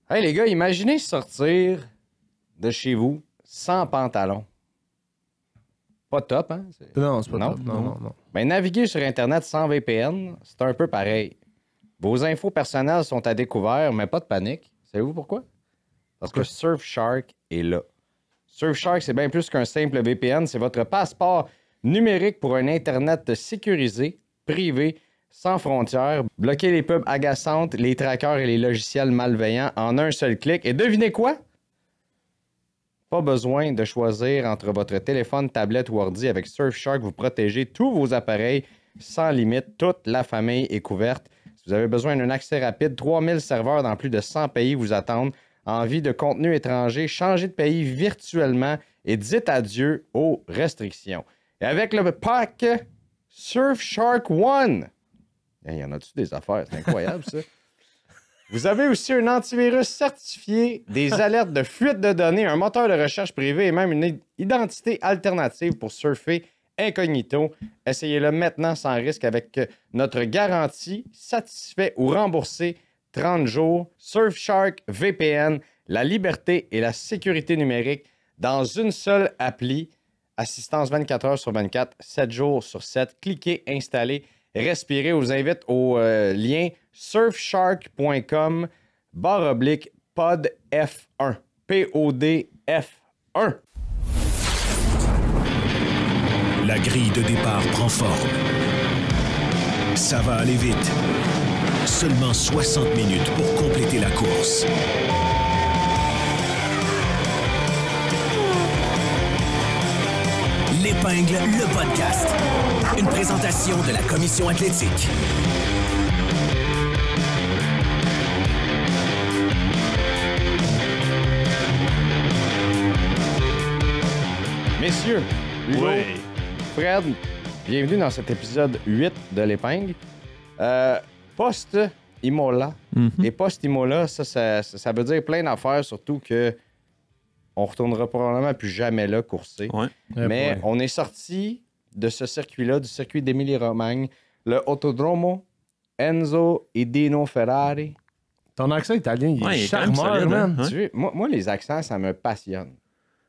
Hey les gars, imaginez sortir de chez vous sans pantalon. Pas top, hein? Non, c'est pas Non, top. Non. Ben, naviguer sur Internet sans VPN, c'est un peu pareil. Vos infos personnelles sont à découvert, mais pas de panique. Savez-vous pourquoi? Parce que Surfshark est là. Surfshark, c'est bien plus qu'un simple VPN. C'est votre passeport numérique pour un Internet sécurisé, privé, sans frontières. Bloquez les pubs agaçantes, les trackers et les logiciels malveillants en un seul clic. Et devinez quoi? Pas besoin de choisir entre votre téléphone, tablette ou ordi. Avec Surfshark, vous protégez tous vos appareils sans limite. Toute la famille est couverte. Si vous avez besoin d'un accès rapide, 3000 serveurs dans plus de 100 pays vous attendent. Envie de contenu étranger, changez de pays virtuellement et dites adieu aux restrictions. Et avec le pack Surfshark One, il y en a-tu des affaires? C'est incroyable, ça. Vous avez aussi un antivirus certifié, des alertes de fuite de données, un moteur de recherche privé et même une identité alternative pour surfer incognito. Essayez-le maintenant sans risque avec notre garantie satisfait ou remboursé 30 jours. Surfshark VPN, la liberté et la sécurité numérique dans une seule appli. Assistance 24 heures sur 24, 7 jours sur 7. Cliquez, installez, respirez. On vous invite au lien surfshark.com/podf1. PODF1. La grille de départ prend forme. Ça va aller vite. Seulement 60 minutes pour compléter la course. L'Épingle, le podcast. Une présentation de la Commission athlétique. Messieurs, Hugo, Oui. Fred, bienvenue dans cet épisode 8 de l'Épingle. Post-Imola. Et post-Imola, ça veut dire plein d'affaires, surtout que on retournera probablement plus jamais là courser. Ouais. Mais on est sorti de ce circuit-là, du circuit d'Émilie-Romagne, le Autodromo Enzo et Dino Ferrari. Ton accent italien, il est il est quand même charmeur, solide, man. hein? Tu vois, moi, les accents, ça me passionne.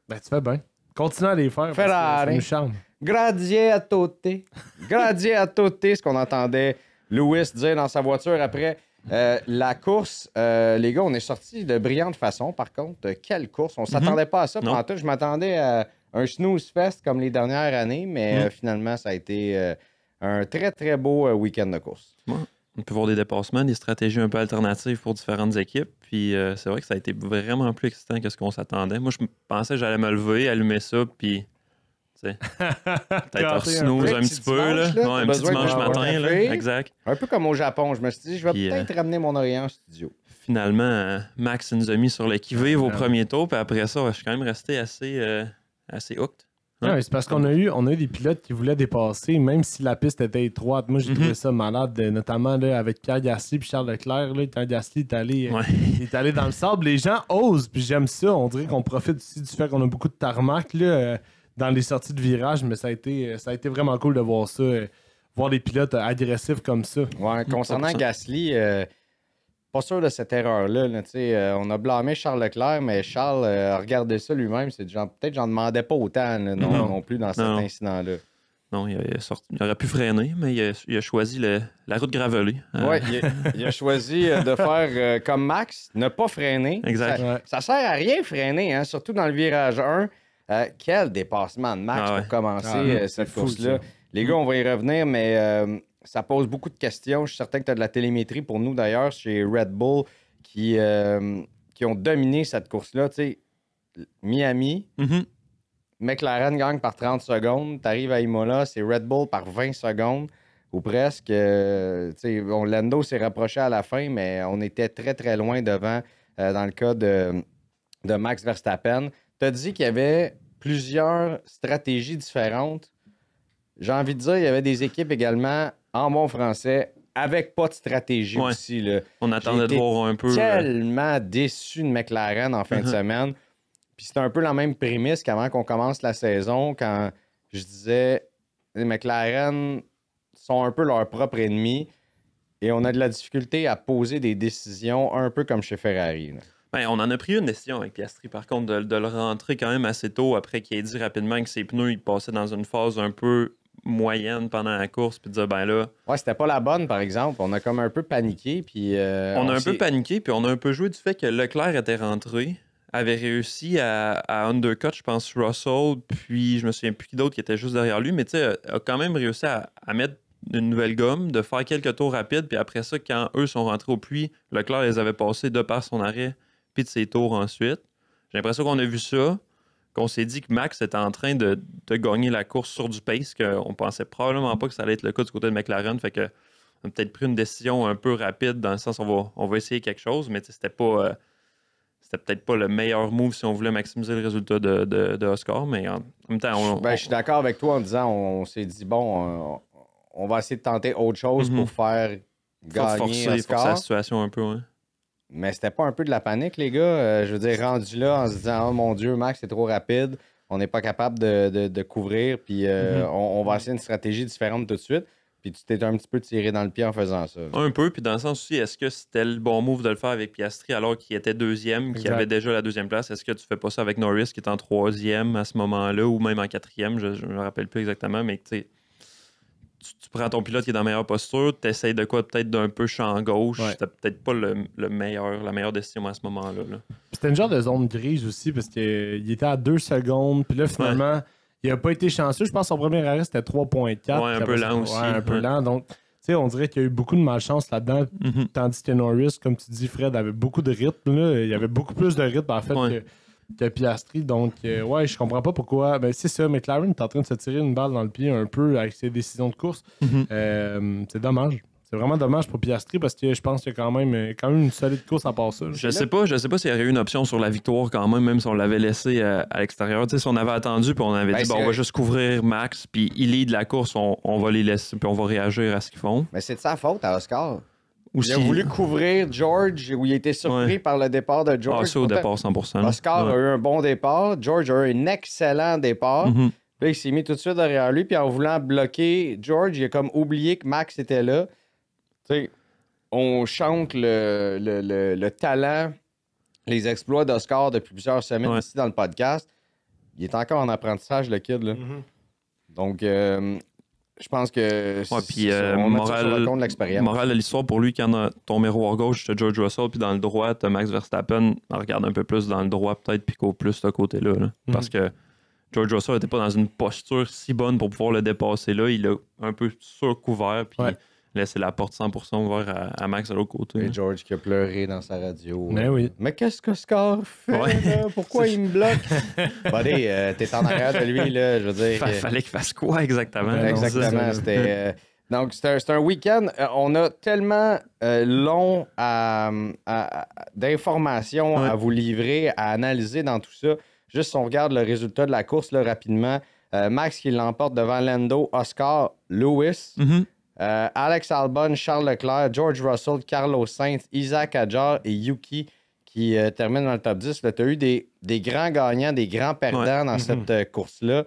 Ben, tu fais bien. Continue à les faire. parce que Ferrari. ça nous charme. Grazie a tutti. Grazie a tutti, ce qu'on entendait Lewis dire dans sa voiture après la course. Les gars, on est sortis de brillante façon, par contre. Quelle course! On s'attendait pas à ça. Non. Je m'attendais à un snooze fest comme les dernières années, mais finalement, ça a été un très, très beau week-end de course. Ouais. On peut voir des dépassements, des stratégies un peu alternatives pour différentes équipes. Puis c'est vrai que ça a été vraiment plus excitant que ce qu'on s'attendait. Moi, je pensais que j'allais me lever, allumer ça, puis tu sais, peut-être snooze un petit peu. Là. dimanche, là, Ouais, un t'as petit besoin dimanche d'un matin. Là. café. Exact. Un peu comme au Japon. Je me suis dit, je vais Puis, peut-être ramener mon oreiller en studio. Finalement, Max nous a mis sur le qui-vive au premier tour. Puis après ça, je suis quand même resté assez hooked. Ouais, c'est parce qu'on a eu des pilotes qui voulaient dépasser, même si la piste était étroite. Moi, j'ai trouvé ça malade, notamment là, avec Pierre Gasly et Charles Leclerc. Là, Pierre Gasly est allé, il est allé dans le sable. Les gens osent, puis j'aime ça. On dirait qu'on profite aussi du fait qu'on a beaucoup de tarmac là, dans les sorties de virage, mais ça a été vraiment cool de voir ça, voir des pilotes agressifs comme ça. Ouais, concernant 100%. Gasly, pas sûr de cette erreur-là. Là, on a blâmé Charles Leclerc, mais Charles a regardé ça lui-même. C'est genre, peut-être que j'en demandais pas autant là, non plus dans cet Non. incident-là. Non, il aurait pu freiner, mais il a choisi la route gravelée. Oui, il a choisi de faire comme Max, ne pas freiner. Exact. Ça, Ouais. ça sert à rien freiner, hein, surtout dans le virage 1. Quel dépassement de Max Ah ouais. pour commencer Ah, cette c'est fou, course-là. ça. Les gars, on va y revenir, mais ça pose beaucoup de questions. Je suis certain que tu as de la télémétrie pour nous, d'ailleurs, chez Red Bull, qui ont dominé cette course-là. Tu sais, Miami, Mhm. McLaren gagne par 30 secondes. Tu arrives à Imola, c'est Red Bull par 20 secondes ou presque. Tu sais, Lando s'est rapproché à la fin, mais on était très, très loin devant dans le cas de Max Verstappen. Tu as dit qu'il y avait plusieurs stratégies différentes. J'ai envie de dire, il y avait des équipes également, en bon français, avec pas de stratégie Ouais. aussi. Là. On attendait J'ai de été voir un peu. tellement déçu de McLaren en fin de semaine. Puis c'était un peu la même prémisse qu'avant qu'on commence la saison, quand je disais les McLaren sont un peu leur propre ennemi et on a de la difficulté à poser des décisions un peu comme chez Ferrari. Là. Ben, on en a pris une décision avec Piastri, par contre, de le rentrer quand même assez tôt après qu'il ait dit rapidement que ses pneus ils passaient dans une phase un peu moyenne pendant la course, puis de dire, ben là... Ouais, c'était pas la bonne, par exemple. On a comme un peu paniqué, puis... on a un peu paniqué, puis on a un peu joué du fait que Leclerc était rentré, avait réussi à undercut, je pense, Russell, puis je me souviens plus qui d'autre qui était juste derrière lui, mais tu sais, a quand même réussi à mettre une nouvelle gomme, de faire quelques tours rapides, puis après ça, quand eux sont rentrés au puits, Leclerc les avait passés de par son arrêt, puis de ses tours ensuite. J'ai l'impression qu'on a vu ça, qu'on s'est dit que Max était en train de gagner la course sur du pace, qu'on pensait probablement pas que ça allait être le cas du côté de McLaren, fait que on a peut-être pris une décision un peu rapide dans le sens on va essayer quelque chose, mais c'était peut-être pas le meilleur move si on voulait maximiser le résultat de Oscar, mais en même temps... je suis d'accord avec toi en disant on s'est dit, bon, on va essayer de tenter autre chose pour faire gagner Oscar. Forcer la situation un peu, ouais. Mais c'était pas un peu de la panique, les gars? Je veux dire, rendu là en se disant, oh mon Dieu, Max, c'est trop rapide, on n'est pas capable de couvrir, puis on va essayer une stratégie différente tout de suite. Puis tu t'es un petit peu tiré dans le pied en faisant ça. Un peu, puis dans le sens aussi, est-ce que c'était le bon move de le faire avec Piastri alors qu'il était deuxième, qu'il avait déjà la deuxième place? Est-ce que tu fais pas ça avec Norris qui est en troisième à ce moment-là, ou même en quatrième? Je ne me rappelle plus exactement, mais tu sais, tu prends ton pilote qui est dans la meilleure posture, tu essayes de quoi peut-être d'un peu champ gauche. C'était peut-être pas la meilleure décision à ce moment-là. Là. C'était une genre de zone grise aussi, parce qu'il était à 2 secondes, puis là, finalement... Ouais. Il n'a pas été chanceux. Je pense que son premier arrêt, c'était 3.4. Ouais, un peu lent aussi. Ouais, un peu lent. Donc, tu sais, on dirait qu'il y a eu beaucoup de malchance là-dedans. Tandis que Norris, comme tu dis, Fred, avait beaucoup de rythme. Là. Il y avait beaucoup plus de rythme, en fait, que Piastri. Donc, ouais, je comprends pas pourquoi. Ben, c'est ça. McLaren est en train de se tirer une balle dans le pied un peu avec ses décisions de course. C'est dommage. C'est vraiment dommage pour Piastri parce que je pense qu'il y a quand même une solide course à part ça. Je sais pas s'il y aurait eu une option sur la victoire quand même si on l'avait laissé à l'extérieur. Tu sais, si on avait attendu puis on avait dit on va juste couvrir Max puis il lead la course, on va les laisser puis on va réagir à ce qu'ils font. Mais c'est de sa faute à Oscar. Il a voulu couvrir George où il a été surpris par le départ de George. Ah, ça au départ 100%. Oscar a eu un bon départ. George a eu un excellent départ. Puis là, il s'est mis tout de suite derrière lui puis en voulant bloquer George, il a comme oublié que Max était là. T'sais, on chante le talent, les exploits d'Oscar depuis plusieurs semaines ici dans le podcast. Il est encore en apprentissage, le kid. Là. Donc, je pense que on met ça sur le compte de l'expérience. Morale de l'histoire, pour lui, quand ton miroir gauche, tu as George Russell, puis dans le droit, tu as Max Verstappen. On regarde un peu plus dans le droit, peut-être, puis qu'au plus, ce côté-là. Là. Parce que George Russell n'était pas dans une posture si bonne pour pouvoir le dépasser là. Il a un peu surcouvert, puis... laisser la porte 100% ouverte à Max de l'autre côté. Et George qui a pleuré dans sa radio. Mais oui. Mais qu'est-ce que Scar fait? Là? Pourquoi il me bloque? Buddy, t'es en arrière de lui, là, je veux dire. Fallait qu'il fasse quoi exactement? Exactement. C'était, donc, c'est un week-end. On a tellement long d'informations à vous livrer, à analyser dans tout ça. Juste si on regarde le résultat de la course là, rapidement. Max qui l'emporte devant Lando, Oscar, Lewis. Alex Albon, Charles Leclerc, George Russell, Carlos Sainz, Isaac Hadjar et Yuki qui terminent dans le top 10. Tu as eu des grands gagnants, des grands perdants dans cette course-là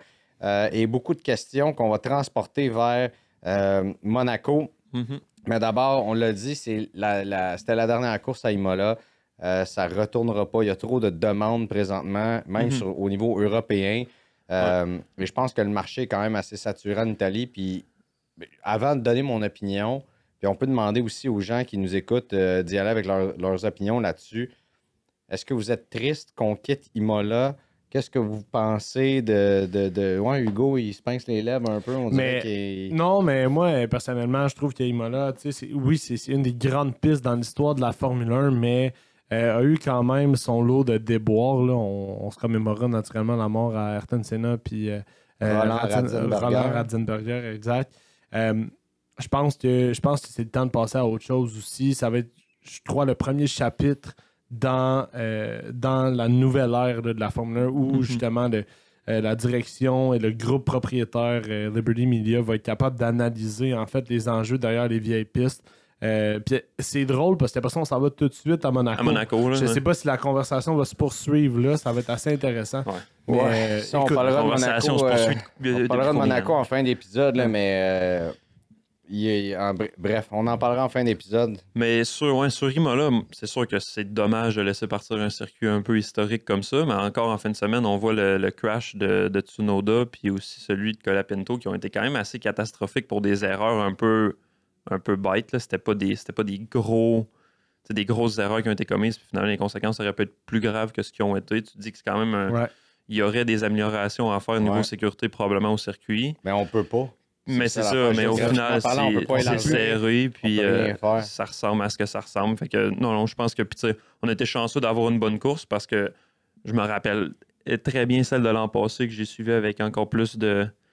et beaucoup de questions qu'on va transporter vers Monaco. Mais d'abord, on l'a dit, c'était la dernière course à Imola. Ça ne retournera pas. Il y a trop de demandes présentement, même au niveau européen. Et je pense que le marché est quand même assez saturé en Italie. Puis avant de donner mon opinion, puis on peut demander aussi aux gens qui nous écoutent d'y aller avec leurs opinions là-dessus. Est-ce que vous êtes triste qu'on quitte Imola? Qu'est-ce que vous pensez de... Ouais, Hugo, il se pince les lèvres un peu. On dirait qu'il... Non, mais moi, personnellement, je trouve qu'Imola, c'est une des grandes pistes dans l'histoire de la Formule 1, mais a eu quand même son lot de déboires. Là. On se commémorera naturellement la mort à Ayrton Senna puis Roland Ratzenberger, exact. Je pense que c'est le temps de passer à autre chose aussi. Ça va être, je crois, le premier chapitre dans la nouvelle ère de la Formule 1 où justement la direction et le groupe propriétaire Liberty Media va être capable d'analyser en fait les enjeux derrière les vieilles pistes. Puis c'est drôle parce que l'impression on s'en va tout de suite à Monaco. Là, je sais pas si la conversation va se poursuivre là, ça va être assez intéressant. On parlera de Monaco en fin d'épisode, là, mais bref, on en parlera en fin d'épisode. Mais sur Imola, c'est sûr que c'est dommage de laisser partir un circuit un peu historique comme ça, mais encore en fin de semaine, on voit le crash de Tsunoda puis aussi celui de Colapinto qui ont été quand même assez catastrophiques pour des erreurs un peu bêtes. Là. C'était pas des des grosses erreurs qui ont été commises, puis finalement les conséquences auraient pu être plus graves que ce qu'ils ont été. Tu te dis que c'est quand même il y aurait des améliorations à faire au niveau sécurité probablement au circuit. Mais on peut pas. Mais c'est ça, mais au final, c'est serré, puis ça ressemble à ce que ça ressemble. Fait que non, je pense que on a été chanceux d'avoir une bonne course parce que je me rappelle très bien celle de l'an passé que j'ai suivie avec encore plus d'entrain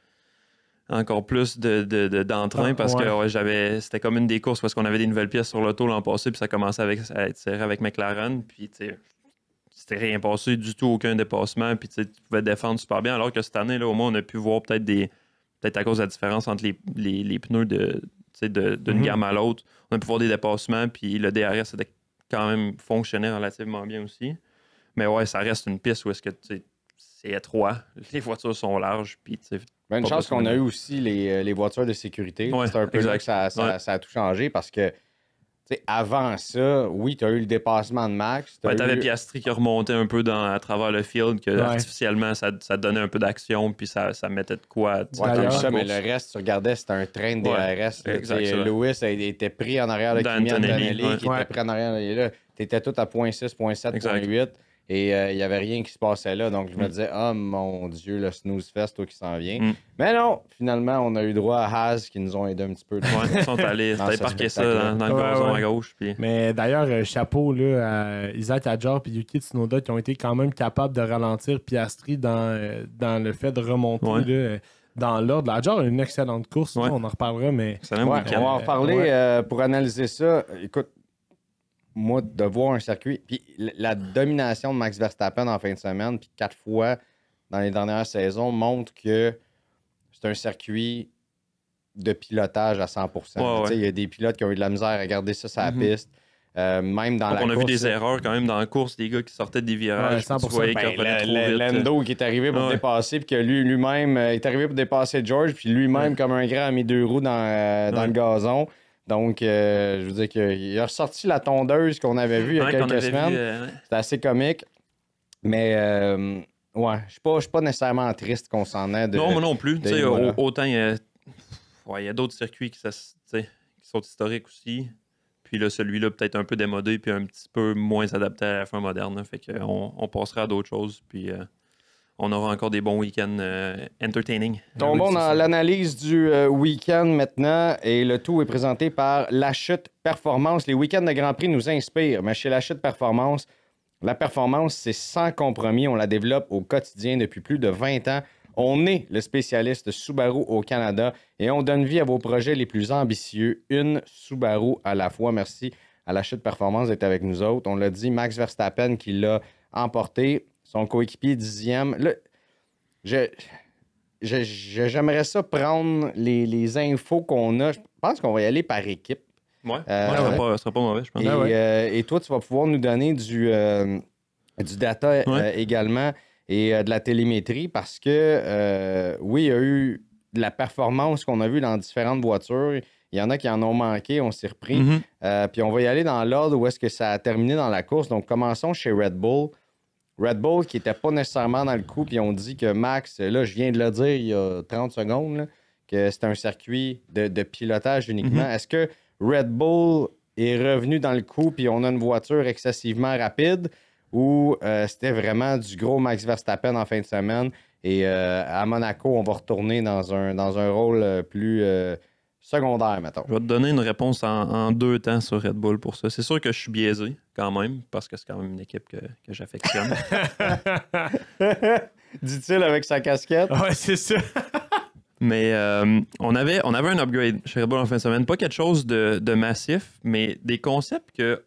parce que c'était comme une des courses parce qu'on avait des nouvelles pièces sur l'auto l'an passé, puis ça commençait à être serré avec McLaren, puis c'était rien passé du tout, aucun dépassement, puis tu pouvais défendre super bien, alors que cette année, là, au moins, on a pu voir peut-être à cause de la différence entre les pneus d'une gamme à l'autre, on a pu voir des dépassements, puis le DRS était quand même fonctionnait relativement bien aussi. Mais ouais, ça reste une piste où est-ce que c'est étroit, les voitures sont larges, puis une chance qu'on a eu aussi les voitures de sécurité. Ouais, c'est un peu là que ça a tout changé parce que avant ça, oui, tu as eu le dépassement de Max. Tu avais Piastri qui remontait un peu à travers le field, que artificiellement, ça donnait un peu d'action, puis ça mettait de quoi. Mais le reste, tu regardais, c'était un train de DRS. Lewis était pris en arrière de Kimi Antonelli, qui était pris en arrière de là. Tu étais tout à 0.6, 0.7, 0.8. Et il n'y avait rien qui se passait là. Donc, je me disais, oh mon Dieu, le snooze fest, toi qui s'en vient. Mais non, finalement, on a eu droit à Haas qui nous ont aidé un petit peu. Ils sont allés parquer ça dans le gazon à gauche. Puis... Mais d'ailleurs, chapeau là, à Isaac Hadjar et Yuki Tsunoda qui ont été quand même capables de ralentir Piastri dans le fait de remonter là, dans l'ordre. Hadjar a une excellente course. On en reparlera, mais... on va en reparler pour analyser ça. Écoute, moi, de voir un circuit, puis la domination de Max Verstappen en fin de semaine, puis 4 fois dans les dernières saisons, montre que c'est un circuit de pilotage à 100%. Il y a des pilotes qui ont eu de la misère à garder ça sur la piste. Même dans la course. On a vu des erreurs quand même dans la course, des gars qui sortaient des virages. 100%. Lando qui est arrivé pour dépasser, puis que lui-même est arrivé pour dépasser George, puis lui-même, comme un grand, a mis 2 roues dans le gazon. Donc, je veux dire qu'il a ressorti la tondeuse qu'on avait vue il y a quelques semaines. C'était assez comique. Mais, je suis pas nécessairement triste qu'on s'en ait. Non, moi non plus. Autant, il y a d'autres circuits qui sont historiques aussi. Puis là, celui-là, peut-être un peu démodé puis un petit peu moins adapté à la fin moderne. Fait qu'on passera à d'autres choses. Puis on aura encore des bons week-ends entertaining. Tombons dans l'analyse du week-end maintenant. Et le tout est présenté par La Chute Performance. Les week-ends de Grand Prix nous inspirent. Mais chez La Chute Performance, la performance, c'est sans compromis. On la développe au quotidien depuis plus de 20 ans. On est le spécialiste Subaru au Canada et on donne vie à vos projets les plus ambitieux, une Subaru à la fois. Merci à La Chute Performance d'être avec nous autres. On l'a dit, Max Verstappen qui l'a emporté, son coéquipier 10e. Là, j'aimerais ça prendre les infos qu'on a. Je pense qu'on va y aller par équipe. Ouais, ça sera pas mauvais, je pense. Et toi, tu vas pouvoir nous donner du data également. Et de la télémétrie parce que, oui, il y a eu de la performance qu'on a vue dans différentes voitures. Il y en a qui en ont manqué, on s'est repris. Puis on va y aller dans l'ordre où est-ce que ça a terminé dans la course. Donc, commençons chez Red Bull. Red Bull qui n'était pas nécessairement dans le coup, puis on dit que Max, là, je viens de le dire il y a 30 secondes, là, que c'est un circuit de pilotage uniquement. Est-ce que Red Bull est revenu dans le coup, puis on a une voiture excessivement rapide? Ou c'était vraiment du gros Max Verstappen en fin de semaine. Et à Monaco, on va retourner dans un rôle plus secondaire, mettons. Je vais te donner une réponse en 2 temps sur Red Bull pour ça. C'est sûr que je suis biaisé quand même, parce que c'est quand même une équipe que j'affectionne. Dit-il avec sa casquette. Ouais, c'est ça. Mais on avait un upgrade chez Red Bull en fin de semaine. Pas quelque chose de massif, mais des concepts que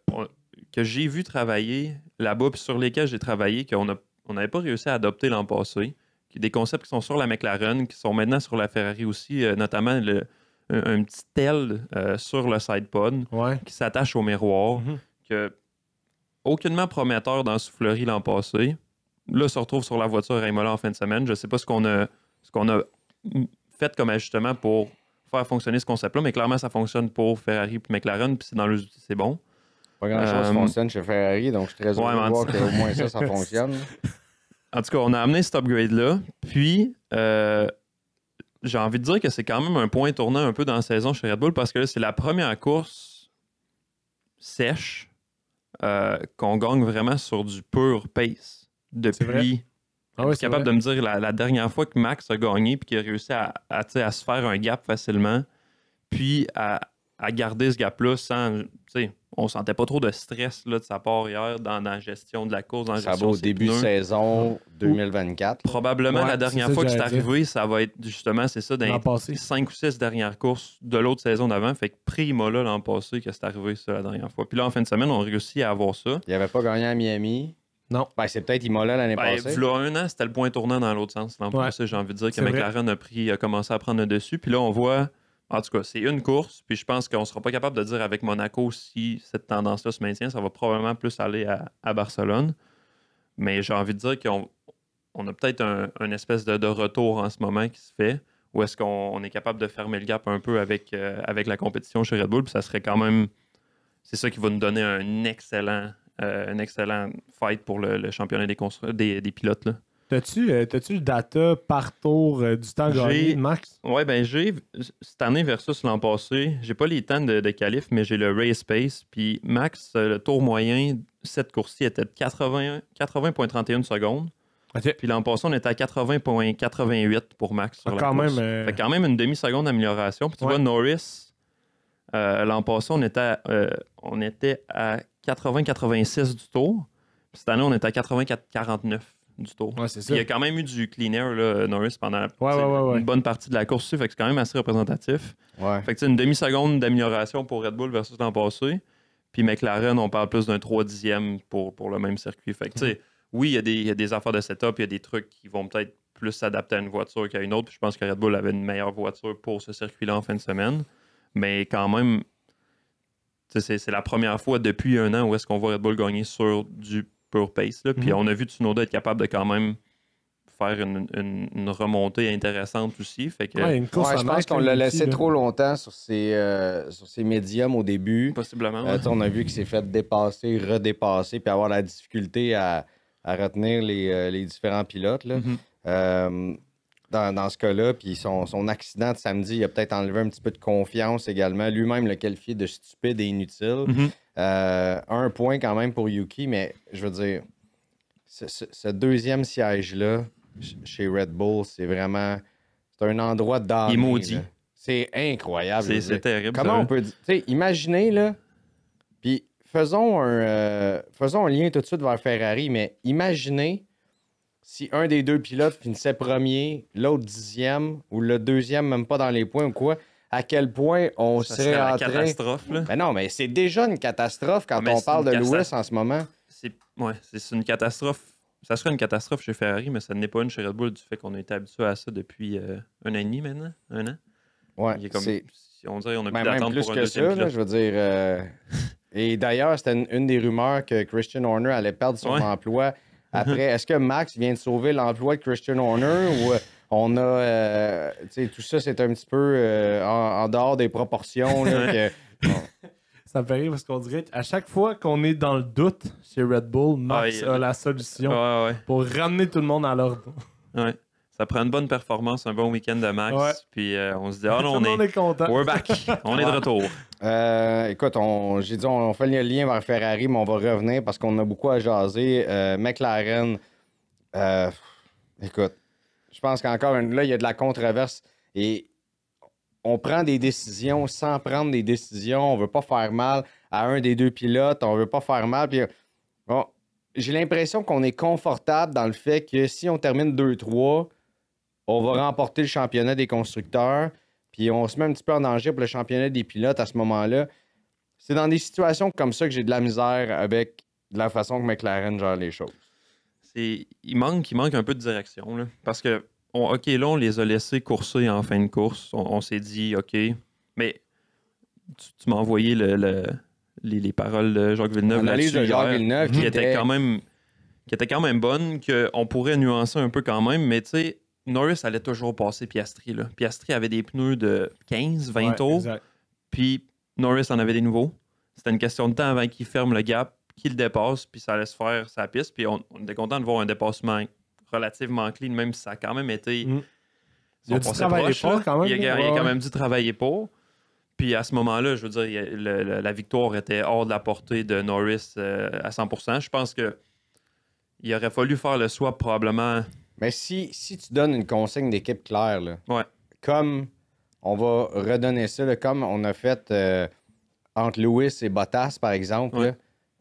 j'ai vu travailler là-bas, puis sur lesquels j'ai travaillé, qu'on n'avait pas réussi à adopter l'an passé. Des concepts qui sont sur la McLaren, qui sont maintenant sur la Ferrari aussi, notamment un petit aile sur le sidepod qui s'attache au miroir, que aucunement prometteur dans la soufflerie l'an passé. Là, se retrouve sur la voiture à Imola en fin de semaine. Je ne sais pas ce qu'on a fait comme ajustement pour faire fonctionner ce concept-là, mais clairement, ça fonctionne pour Ferrari et McLaren, puis c'est dans les outils, c'est bon. Pas grand-chose fonctionne chez Ferrari, donc je suis très heureux de voir qu'au moins ça fonctionne. En tout cas, on a amené cet upgrade-là, puis j'ai envie de dire que c'est quand même un point tournant un peu dans la saison chez Red Bull, parce que là, c'est la première course sèche qu'on gagne vraiment sur du pur pace depuis... Ah ouais, capable de me dire la dernière fois que Max a gagné puis qu'il a réussi à se faire un gap facilement, puis à garder ce gap-là sans... On sentait pas trop de stress là, de sa part hier dans la gestion de la course, dans la gestion au début de saison 2024. Probablement la dernière fois que c'est arrivé, ça va être justement, c'est ça, dans les 5 ou 6 dernières courses de l'autre saison d'avant. Fait que Prima là l'an passé que c'est arrivé ça la dernière fois. Puis là, en fin de semaine, on a réussi à avoir ça. Il n'avait pas gagné à Miami. Non. Ben, c'est peut-être Imola l'année passée. Il y a un an, c'était le point tournant dans l'autre sens. L'an passé, j'ai envie de dire que McLaren a commencé à prendre le dessus. Puis là, on voit... En tout cas, c'est une course, puis je pense qu'on ne sera pas capable de dire avec Monaco si cette tendance-là se maintient. Ça va probablement plus aller à Barcelone. Mais j'ai envie de dire qu'on a peut-être un espèce de retour en ce moment qui se fait, où est-ce qu'on est capable de fermer le gap un peu avec la compétition chez Red Bull. Puis ça serait quand même... C'est ça qui va nous donner un excellent fight pour le championnat des pilotes, là. T'as-tu le data par tour du temps gagné, Max? Oui, ben j'ai cette année versus l'an passé, j'ai pas les temps de qualif, mais j'ai le race pace. Puis Max, le tour moyen, cette course-ci était de 80,31 secondes. Okay. Puis l'an passé, on était à 80,88 pour Max sur la course. Fait quand même une demi-seconde d'amélioration. Puis tu vois, Norris, l'an passé, on était à 80,86 du tour. Puis cette année, on était à 80,49 du tour. Ouais, c'est ça. Il y a quand même eu du clean air, là, Norris, pendant une bonne partie de la course. Fait que c'est quand même assez représentatif. Ouais. Fait que c'est une demi-seconde d'amélioration pour Red Bull versus l'an passé. Puis McLaren, on parle plus d'un 3/10 pour le même circuit. Fait que, tu sais, oui, il y a des affaires de setup, il y a des trucs qui vont peut-être plus s'adapter à une voiture qu'à une autre. Puis je pense que Red Bull avait une meilleure voiture pour ce circuit-là en fin de semaine. Mais quand même, c'est la première fois depuis un an où est-ce qu'on voit Red Bull gagner sur du pure pace. Là. Puis on a vu Tsunoda être capable de quand même faire une remontée intéressante aussi. Fait que, une course je pense qu'on l'a laissé trop longtemps sur ses médiums au début. Possiblement. On a vu qu'il s'est fait dépasser, redépasser, puis avoir la difficulté à retenir les différents pilotes. Là. Dans ce cas-là, puis son accident de samedi, il a peut-être enlevé un petit peu de confiance également. Lui-même l'a qualifié de stupide et inutile. Un point quand même pour Yuki, mais je veux dire, ce deuxième siège-là chez Red Bull, c'est vraiment... C'est un endroit d'âme. Il est maudit. C'est incroyable. C'est terrible. Comment on peut dire... Tu sais, imaginez, là, puis faisons un lien tout de suite vers Ferrari, mais imaginez si un des deux pilotes finissait premier, l'autre 10e, ou le deuxième même pas dans les points ou quoi, à quel point on serait en train... catastrophe, là. Ben non, mais c'est déjà une catastrophe quand on parle de Lewis en ce moment. C'est une catastrophe. Ça serait une catastrophe chez Ferrari, mais ça n'est pas une chez Red Bull du fait qu'on a été habitué à ça depuis un an et demi maintenant. Un an. Ouais, on dirait qu'on a même plus d'attente plus pour un que deuxième ça, pilote. là, je veux dire... Et d'ailleurs, c'était une des rumeurs que Christian Horner allait perdre son emploi. Après, est-ce que Max vient de sauver l'emploi de Christian Horner ou on a... tout ça, c'est un petit peu en dehors des proportions. Là, Ça me fait rire parce qu'on dirait qu'à chaque fois qu'on est dans le doute chez Red Bull, Max a la solution pour ramener tout le monde à l'ordre. Ouais. Ça prend une bonne performance, un bon week-end de Max, puis on se dit, non, on est content. We're back, on est de retour. Écoute, j'ai dit, on fait le lien vers Ferrari, mais on va revenir parce qu'on a beaucoup à jaser. McLaren, écoute, je pense qu'encore là, il y a de la controverse et on prend des décisions sans prendre des décisions. On veut pas faire mal à un des deux pilotes, on veut pas faire mal. Puis, j'ai l'impression qu'on est confortable dans le fait que si on termine 2-3, on va remporter le championnat des constructeurs, puis on se met un petit peu en danger pour le championnat des pilotes à ce moment-là. C'est dans des situations comme ça que j'ai de la misère avec la façon que McLaren gère les choses. Il manque un peu de direction, là, parce que, OK, là, on les a laissés courser en fin de course. On s'est dit, OK, mais tu m'as envoyé les paroles de Jacques Villeneuve l'analyse de Jacques Villeneuve qui était quand même bonne, qu'on pourrait nuancer un peu quand même, mais tu sais, Norris allait toujours passer Piastri. Là. Piastri avait des pneus de 15, 20 tours, Exact. puis Norris en avait des nouveaux. C'était une question de temps avant qu'il ferme le gap, qu'il le dépasse, puis ça allait se faire sa piste. Puis on était content de voir un dépassement relativement clean, même si ça a quand même été... Il a dû travailler pour quand même. Il a quand même dû travailler pour. Puis à ce moment-là, je veux dire, la victoire était hors de la portée de Norris à 100%. Je pense que il aurait fallu faire le swap probablement. Mais si tu donnes une consigne d'équipe claire, là, Ouais. comme on va redonner ça, là, comme on a fait entre Lewis et Bottas, par exemple, Ouais. là,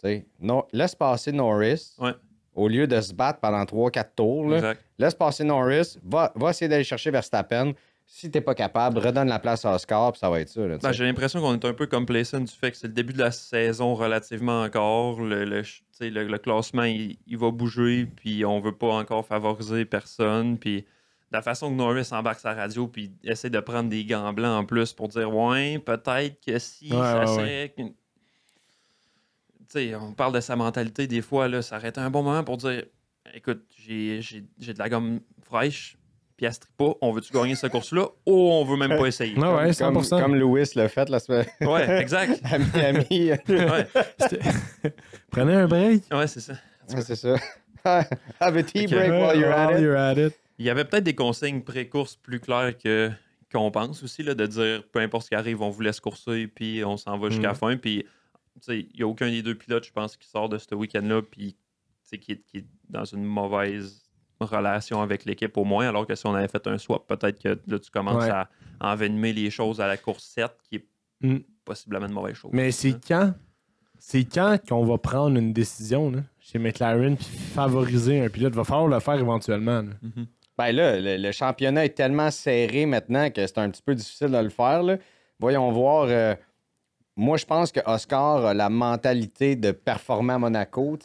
tu sais, laisse passer Norris Ouais. au lieu de se battre pendant 3-4 tours. Là, Exact. laisse passer Norris, va essayer d'aller chercher Verstappen. Si t'es pas capable, redonne la place à Oscar, puis ça va être ça. Là, tu Ben, sais. j'ai l'impression qu'on est un peu complacent du fait que c'est le début de la saison relativement encore. Le classement, il va bouger, puis on veut pas encore favoriser personne. Puis la façon que Norris embarque sa radio, puis essaie de prendre des gants blancs en plus pour dire « Ouais, peut-être que si ça serait... » Tu sais, on parle de sa mentalité des fois, là, ça aurait été un bon moment pour dire « Écoute, j'ai de la gomme fraîche. Piastri pas, on veut-tu gagner cette course-là ou on veut même pas essayer? » Ah ouais, 100%. Comme Lewis l'a fait la semaine Ouais, exact. à Miami. Ouais, Prenez un break. ouais c'est ça. Ouais, c'est ça. Have a tea Ok. break while you're at While it. you're at it. Il y avait peut-être des consignes pré-course plus claires qu'on pense aussi, là, de dire peu importe ce qui arrive, on vous laisse courser, puis on s'en va jusqu'à la fin. Puis, il n'y a aucun des deux pilotes, je pense, qui sort de ce week-end-là, puis qui est dans une mauvaise relation avec l'équipe au moins, alors que si on avait fait un swap, peut-être que là, tu commences à envenimer les choses à la course 7, qui est possiblement une mauvaise chose. Mais c'est quand qu'on va prendre une décision là, chez McLaren puis favoriser un pilote? Il va falloir le faire éventuellement. Là. Ben là, le championnat est tellement serré maintenant que c'est un petit peu difficile de le faire. Là. Voyons voir. Moi, je pense que Oscar a la mentalité de performer à Monaco.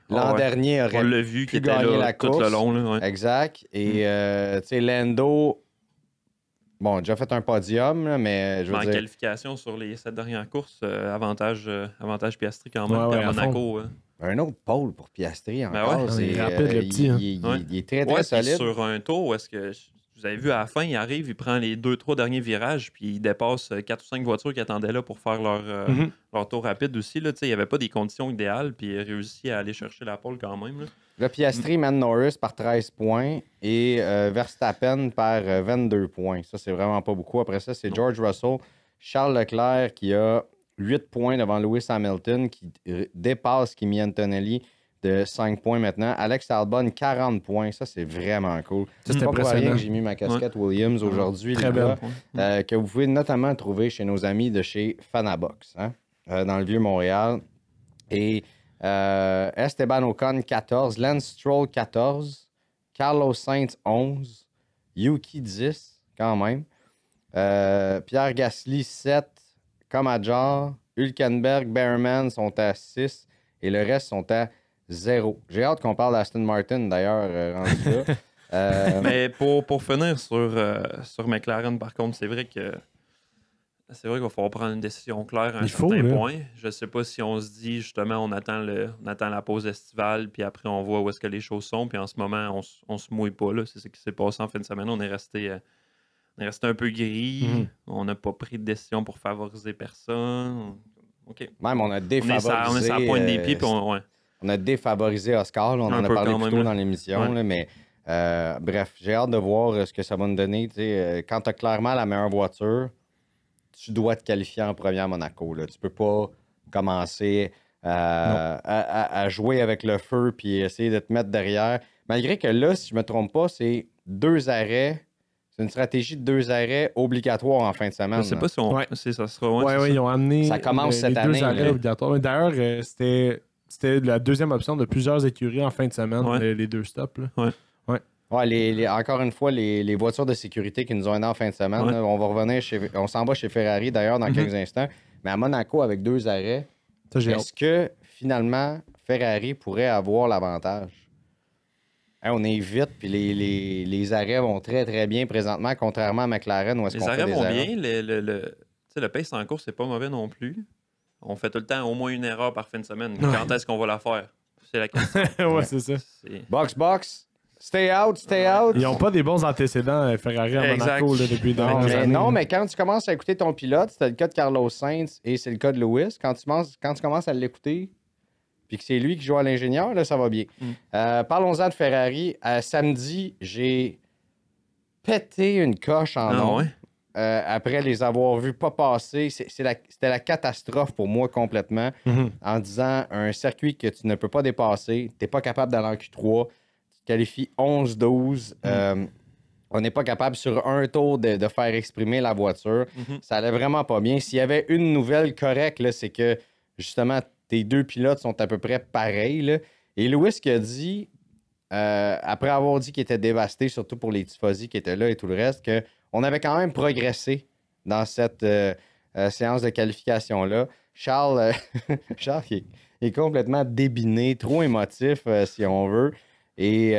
L'an dernier on aurait l'a vu pu qui était gagner là la tout course. le long. Là, ouais. Exact. Et Lando, bon, a déjà fait un podium, là, mais je veux En dire... qualification sur les 7 dernières courses, avantage Piastri quand même. Ouais, puis à à Monaco. Un autre pôle pour Piastri Ben encore. ouais. C'est, Il est rapide, le petit, hein. il est très, très Ouais, puis solide. sur un tour, est-ce que vous avez vu à la fin, il arrive, il prend les 2-3 derniers virages, puis il dépasse 4 ou 5 voitures qui attendaient là pour faire leur tour rapide aussi. Là. Il n'y avait pas des conditions idéales, puis il a réussi à aller chercher la pole quand même. Là. Le Piastri mène Norris par 13 points et Verstappen par 22 points. Ça, c'est vraiment pas beaucoup. Après ça, c'est George Russell, Charles Leclerc qui a 8 points devant Lewis Hamilton, qui dépasse Kimi Antonelli de 5 points maintenant. Alex Albon, 40 points. Ça, c'est vraiment cool. Ça, c'est pas pour rien impressionnant. que j'ai mis ma casquette Williams aujourd'hui, Très les belle. gars, que vous pouvez notamment trouver chez nos amis de chez Fanabox, hein, dans le Vieux-Montréal. Et Esteban Ocon, 14. Lance Stroll, 14. Carlos Sainz, 11. Yuki, 10, quand même. Pierre Gasly, 7. Komajar, Hülkenberg, Behrman sont à 6. Et le reste sont à 0. J'ai hâte qu'on parle d'Aston Martin, d'ailleurs, rendu là. Mais pour finir sur McLaren, par contre, c'est vrai qu'il va falloir prendre une décision claire à un certain point. Je ne sais pas si on se dit, justement, on attend la pause estivale, puis après, on voit où est-ce que les choses sont. Puis en ce moment, on se mouille pas. Là. C'est ce qui s'est passé en fin de semaine. On est resté un peu gris. On n'a pas pris de décision pour favoriser personne. OK. Même on a défavorisé... On est sur la pointe des pieds, puis on a défavorisé Oscar. Là, on en a parlé plus tôt dans l'émission. Ouais. Là, mais bref, j'ai hâte de voir ce que ça va nous donner. Quand tu as clairement la meilleure voiture, tu dois te qualifier en premier à Monaco. Là. Tu peux pas commencer à jouer avec le feu puis essayer de te mettre derrière. Malgré que là, si je me trompe pas, c'est 2 arrêts. C'est une stratégie de 2 arrêts obligatoires en fin de semaine. Je sais pas si ça sera... Oui, ils ont amené ça commence cette les année, 2 arrêts là. obligatoires. D'ailleurs, c'était la deuxième option de plusieurs écuries en fin de semaine, les 2 stops. Là. Ouais, encore une fois, les voitures de sécurité qui nous ont aidés en fin de semaine. Ouais. Là, on s'en va chez Ferrari d'ailleurs dans quelques instants. Mais à Monaco, avec 2 arrêts, est-ce que finalement Ferrari pourrait avoir l'avantage? Hein, on est vite, puis les arrêts vont très très bien présentement, contrairement à McLaren où est-ce qu'on fait des Les arrêts erreurs. vont bien. Le pace en course, c'est pas mauvais non plus. On fait tout le temps au moins une erreur par fin de semaine. Quand est-ce qu'on va la faire? C'est la question. Ouais, c'est ça. Box. Stay out, stay out. Ils n'ont pas des bons antécédents Ferrari à Monaco là, depuis de longues années. Non, mais quand tu commences à écouter ton pilote, c'était le cas de Carlos Sainz et c'est le cas de Lewis. Quand tu commences à l'écouter, puis que c'est lui qui joue à l'ingénieur, là, ça va bien. Parlons-en de Ferrari. Samedi, j'ai pété une coche en ondes. Après les avoir vus pas passer. C'était la catastrophe pour moi complètement. En disant un circuit que tu ne peux pas dépasser, tu n'es pas capable d'aller en Q3, tu te qualifies 11-12. On n'est pas capable sur un tour de faire exprimer la voiture. Ça allait vraiment pas bien. S'il y avait une nouvelle correcte, là, c'est que justement tes deux pilotes sont à peu près pareils. Là. Et Lewis qui a dit, après avoir dit qu'il était dévasté, surtout pour les tifosi qui étaient là et tout le reste, qu'on avait quand même progressé dans cette séance de qualification-là. Charles, Charles il est complètement débiné, trop émotif, si on veut. Et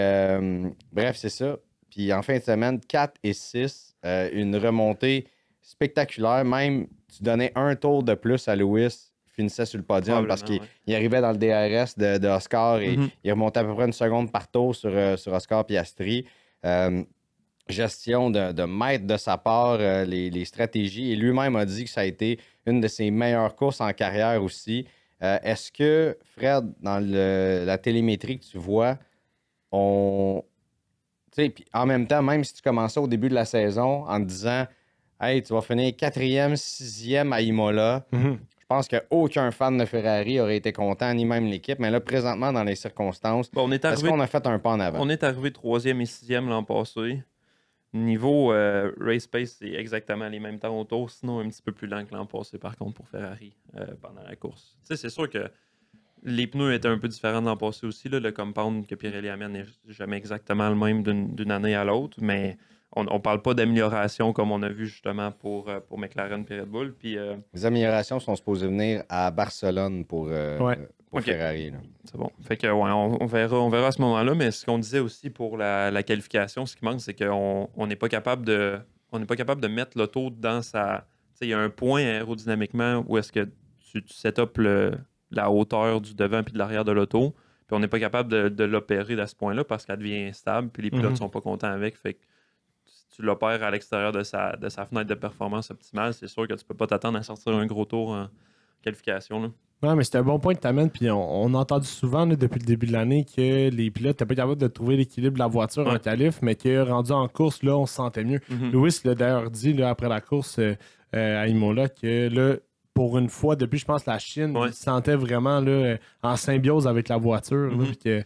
bref, c'est ça. Puis en fin de semaine, 4 et 6, une remontée spectaculaire. Même, tu donnais un tour de plus à Lewis, finissait sur le podium parce qu'il arrivait dans le DRS de Oscar et il remontait à peu près une seconde par tour sur Oscar Piastri. Gestion de mettre de sa part les stratégies. Et lui-même a dit que ça a été une de ses meilleures courses en carrière aussi. Est-ce que, Fred, dans la télémétrie que tu vois, puis en même temps, même si tu commençais au début de la saison en te disant « Hey, tu vas finir 4e, 6e à Imola », je pense qu'aucun fan de Ferrari aurait été content, ni même l'équipe. Mais là, présentement, dans les circonstances, est-ce qu'on a fait un pas en avant? On est arrivé 3e et 6e l'an passé. Niveau race pace, c'est exactement les mêmes temps autour, sinon un petit peu plus lent que l'an passé, par contre, pour Ferrari pendant la course. Tu sais, c'est sûr que les pneus étaient un peu différents l'an passé aussi. Là. Le compound que Pirelli amène n'est jamais exactement le même d'une année à l'autre, mais on ne parle pas d'amélioration comme on a vu justement pour McLaren et Red Bull. Puis, les améliorations sont supposées venir à Barcelone pour Ferrari. Là. C'est bon. Fait que on verra à ce moment-là, mais ce qu'on disait aussi pour la qualification, ce qui manque, c'est qu'on n'est pas capable de mettre l'auto dans sa. Il y a un point aérodynamiquement où est-ce que tu set up la hauteur du devant puis de l'arrière de l'auto, puis on n'est pas capable de l'opérer à ce point-là parce qu'elle devient instable, puis les pilotes sont pas contents avec. Fait que si tu l'opères à l'extérieur de sa fenêtre de performance optimale, c'est sûr que tu peux pas t'attendre à sortir un gros tour en qualification. Là. Ouais, mais c'est un bon point que tu amènes. Puis on a entendu souvent là, depuis le début de l'année que les pilotes n'étaient pas capables de trouver l'équilibre de la voiture en qualif, mais que rendu en course, là, on se sentait mieux. Lewis l'a d'ailleurs dit là, après la course à Imola que là, pour une fois, depuis je pense la Chine, il se sentait vraiment là, en symbiose avec la voiture. Là, puis que,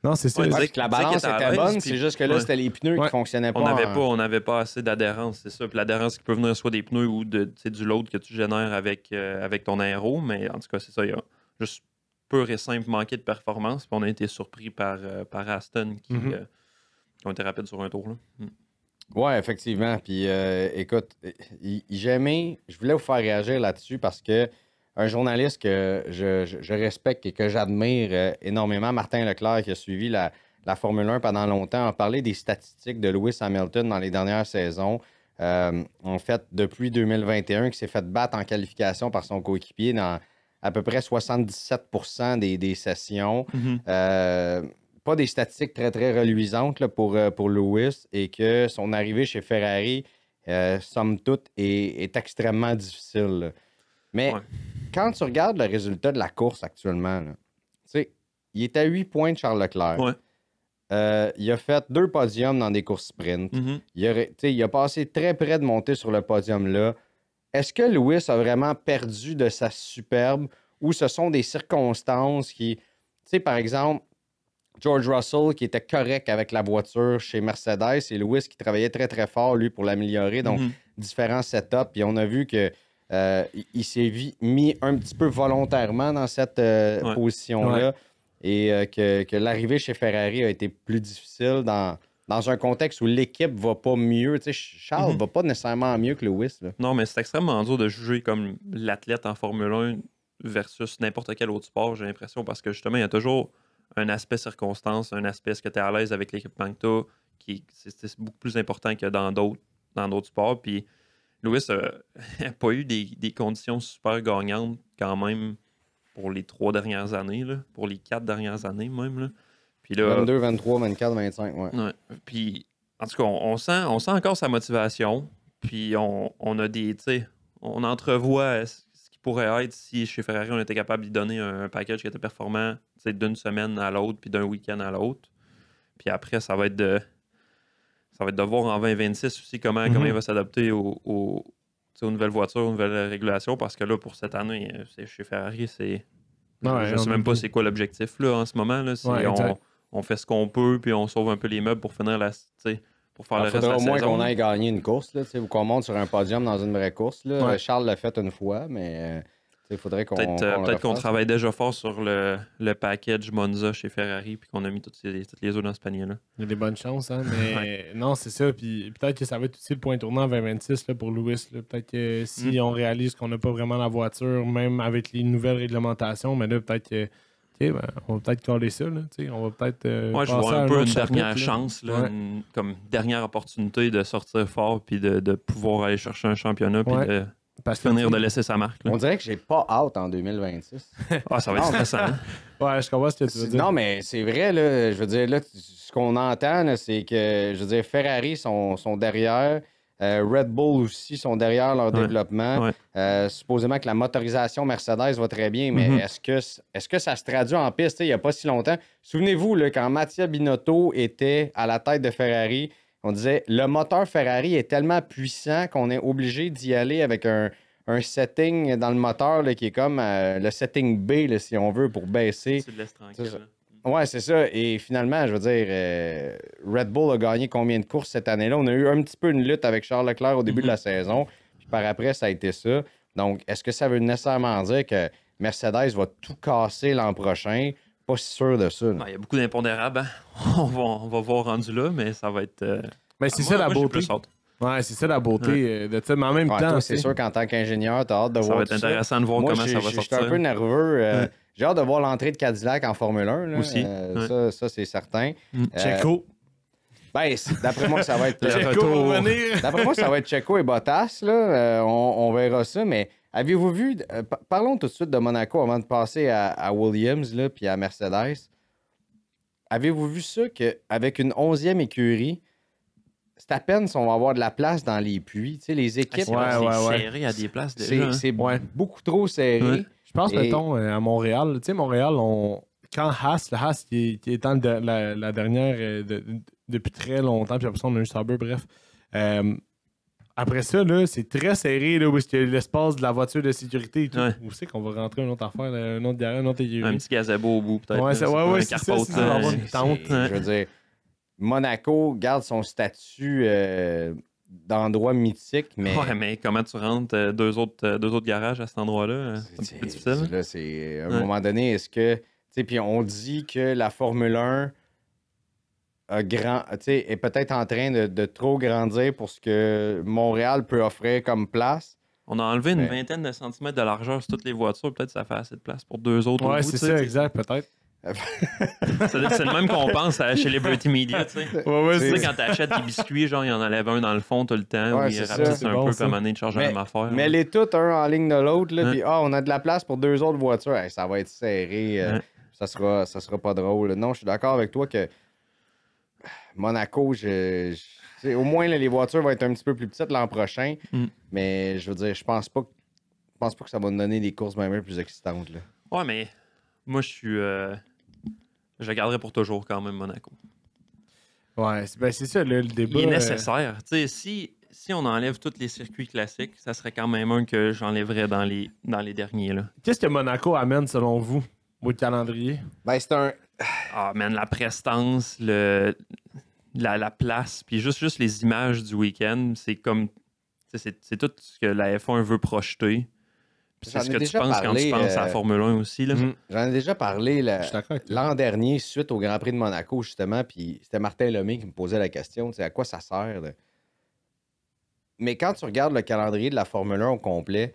non, c'est ça. Que la balance était bonne, c'est juste que là, c'était les pneus qui ne fonctionnaient pas. On n'avait pas assez d'adhérence, c'est ça. Puis l'adhérence qui peut venir soit des pneus ou du load que tu génères avec ton aéro. Mais en tout cas, c'est ça. Il y a juste pur et simple manqué de performance. Puis on a été surpris par Aston qui ont été rapides sur un tour. Là. Oui, effectivement. Puis écoute, je voulais vous faire réagir là-dessus parce que un journaliste que je respecte et que j'admire énormément, Martin Leclerc, qui a suivi la Formule 1 pendant longtemps, a parlé des statistiques de Lewis Hamilton dans les dernières saisons. En fait, depuis 2021, qui s'est fait battre en qualification par son coéquipier dans à peu près 77% des sessions. Pas des statistiques très, très reluisantes là, pour Lewis et que son arrivée chez Ferrari, somme toute, est extrêmement difficile. Là. Mais quand tu regardes le résultat de la course actuellement, là, il est à 8 points de Charles Leclerc. Il a fait 2 podiums dans des courses sprint. Il a passé très près de monter sur le podium là. Est-ce que Lewis a vraiment perdu de sa superbe ou ce sont des circonstances qui... Tu sais, par exemple, George Russell qui était correct avec la voiture chez Mercedes et Lewis qui travaillait très, très fort, lui, pour l'améliorer. Donc, différents setups. Puis on a vu que il s'est mis un petit peu volontairement dans cette position-là et que l'arrivée chez Ferrari a été plus difficile dans un contexte où l'équipe va pas mieux. Tu sais, Charles va pas nécessairement mieux que Lewis. Là. Non, mais c'est extrêmement dur de juger comme l'athlète en Formule 1 versus n'importe quel autre sport, j'ai l'impression, parce que justement, il y a toujours un aspect circonstance, un aspect est-ce que tu es à l'aise avec l'équipement que tu as, c'est beaucoup plus important que dans d'autres sports. Puis Lewis n'a pas eu des conditions super gagnantes quand même pour les 3 dernières années, là, pour les 4 dernières années même. Là. Puis là, 22, 23, 24, 25, ouais. ouais. Puis, en tout cas, on sent encore sa motivation. Puis on a des, tu sais, on entrevoit ce qui pourrait être si chez Ferrari, on était capable de lui donner un package qui était performant, tu sais, d'une semaine à l'autre, puis d'un week-end à l'autre. Puis après, ça va être de voir en 2026 aussi comment il va s'adapter aux nouvelles voitures, aux nouvelles régulations, parce que là, pour cette année, chez Ferrari, c'est... je sais même pas c'est quoi l'objectif là, en ce moment. Là. On fait ce qu'on peut, puis on sauve un peu les meubles pour finir pour faire le reste de la saison. Il faudrait au moins qu'on aille gagner une course, là, ou qu'on monte sur un podium dans une vraie course. Là. Ouais. Charles l'a fait une fois, mais il faudrait qu'on... Peut-être qu'on travaille déjà fort sur le package Monza chez Ferrari, puis qu'on a mis toutes les œufs dans ce panier-là. Il y a des bonnes chances, hein, mais non, c'est ça. Puis peut-être que ça va être aussi le point tournant en 2026 là, pour Lewis. Là. Peut-être que si on réalise qu'on n'a pas vraiment la voiture, même avec les nouvelles réglementations, mais là, peut-être que... on va peut-être coller ça. Là, on va peut-être. Je vois un peu une dernière chance, là, comme dernière opportunité de sortir fort puis de pouvoir aller chercher un championnat puis de finir de laisser sa marque. Là. On dirait que j'ai pas hâte en 2026. Ça va être stressant. Hein? Ouais, je comprends ce que tu veux dire. Non, mais c'est vrai, là, je veux dire, là, ce qu'on entend, là, c'est que, je veux dire, Ferrari sont derrière. Red Bull aussi sont derrière leur développement. Ouais. Supposément que la motorisation Mercedes va très bien, mais est-ce que ça se traduit en piste? Il n'y a pas si longtemps. Souvenez-vous, là, quand Mattia Binotto était à la tête de Ferrari, on disait le moteur Ferrari est tellement puissant qu'on est obligé d'y aller avec un setting dans le moteur là, qui est comme le setting B, là, si on veut, pour baisser. C'est de l'est tranquille. Ouais, c'est ça. Et finalement, je veux dire, Red Bull a gagné combien de courses cette année-là? On a eu un petit peu une lutte avec Charles Leclerc au début de la saison. Puis par après, ça a été ça. Donc, est-ce que ça veut nécessairement dire que Mercedes va tout casser l'an prochain? Pas si sûr de ça. Il y a beaucoup d'impondérables. Hein? On va voir rendu là, mais ça va être... Mais c'est ça la beauté. Ouais, c'est ça la beauté de ça. Mais en même temps... c'est sûr qu'en tant qu'ingénieur, t'as hâte de voir ça. Ça va être intéressant de voir comment ça va sortir. Je suis un peu nerveux. J'ai hâte de voir l'entrée de Cadillac en Formule 1. Là. Aussi. Ça, c'est certain. Checo. D'après moi, ça va être... Checo va revenir. D'après moi, ça va être Checo et Bottas. Là. On verra ça, mais avez-vous vu... parlons tout de suite de Monaco avant de passer à Williams là, puis à Mercedes. Avez-vous vu ça qu'avec une 11e écurie, c'est à peine si on va avoir de la place dans les puits. Tu sais, les équipes... C'est serré à des places déjà. C'est beaucoup trop serré. Ouais. Je pense, mettons, à Montréal. Tu sais, Montréal, quand Haas qui est dans la dernière depuis très longtemps, puis après ça, on a eu Sauber, bref. Après ça, là, c'est très serré, là, où il y a l'espace de la voiture de sécurité et tout. Ouais. Où c'est qu'on va rentrer une autre affaire, un autre écurie. Un petit gazebo au bout, peut-être. Ouais, c'est ça. Ça va avoir une tente. Je veux dire, Monaco garde son statut d'endroit mythique, mais... Ouais, mais comment tu rentres deux autres garages à cet endroit-là? C'est un peu difficile. Là, c'est, à un moment donné, est-ce que... Tu sais, puis on dit que la Formule 1 est peut-être en train de trop grandir pour ce que Montréal peut offrir comme place. On a enlevé une vingtaine de centimètres de largeur sur toutes les voitures. Peut-être que ça fait assez de place pour deux autres. Ouais, c'est ça, exact, peut-être. C'est le même qu'on pense chez Liberty Media, tu sais. Ouais, tu sais, quand t'achètes des biscuits, genre, il en enlève un dans le fond tout le temps, ou il rapetisse un peu, comme année de changer la même affaire. Mais les toutes, un en ligne de l'autre, puis on a de la place pour deux autres voitures. Hey, ça va être serré. Ça sera pas drôle. Non, je suis d'accord avec toi que Monaco, au moins, là, les voitures vont être un petit peu plus petites l'an prochain. Mais je veux dire, je pense pas que ça va nous donner des courses même plus excitantes. Là. Ouais, mais moi, je le garderai pour toujours quand même, Monaco. Ouais, c'est ça le débat. Il est nécessaire. Tu sais, si on enlève tous les circuits classiques, ça serait quand même un que j'enlèverais dans les derniers. Là. Qu'est-ce que Monaco amène selon vous au calendrier? C'est un... Ah, man, la prestance, la place, puis juste les images du week-end, c'est comme... C'est tout ce que la F1 veut projeter. C'est ce que tu penses quand tu penses à la Formule 1 aussi. Là. J'en ai déjà parlé l'an dernier, suite au Grand Prix de Monaco, justement, puis c'était Martin Lemay qui me posait la question, à quoi ça sert? Mais quand tu regardes le calendrier de la Formule 1 au complet,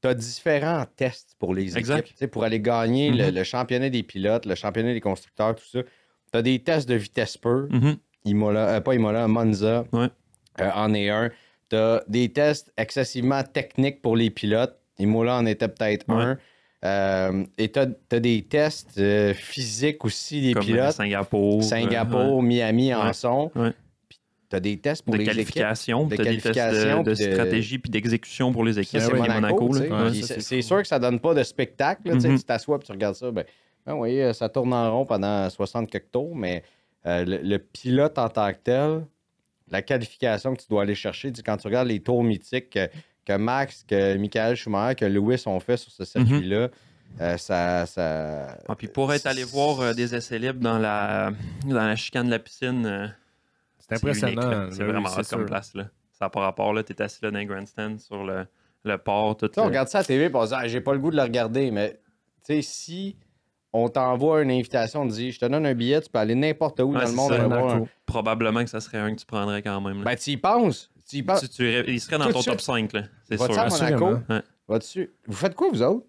tu as différents tests pour les équipes. Pour aller gagner le championnat des pilotes, le championnat des constructeurs, tout ça. Tu as des tests de vitesse pure, Monza, en est un. Tu as des tests excessivement techniques pour les pilotes. Imola en était peut-être un. Et tu as des tests physiques aussi des Comme pilotes. Singapour, Miami en sont. Ouais. Puis tu as des tests pour de les qualification, équipes. tu as des tests de stratégie puis d'exécution pour les équipes. Ça, c'est Monaco. là. Tu sais. Ouais. Puis c'est sûr que ça donne pas de spectacle. Là, tu t'assois et tu regardes ça. Ben oui, ça tourne en rond pendant 60 quelques tours, mais le pilote en tant que tel, la qualification que tu dois aller chercher, quand tu regardes les tours mythiques que Max, que Michael Schumacher, que Lewis ont fait sur ce circuit-là, Puis pour être allé voir des essais libres dans la chicane de la piscine, c'est impressionnant. unique, c'est vraiment hot comme place. Là. Ça n'a pas rapport. Tu es assis là dans les grandstands sur le port. Tout, on regarde ça à la TV et on se dit j'ai pas le goût de le regarder, mais si on t'envoie une invitation, on te dit je te donne un billet, tu peux aller n'importe où dans le monde. Probablement que ça serait un que tu prendrais quand même. Là. Ben, tu y penses. Il serait dans ton top 5. Là. C'est sûr. À Monaco? Ouais. Vous faites quoi, vous autres?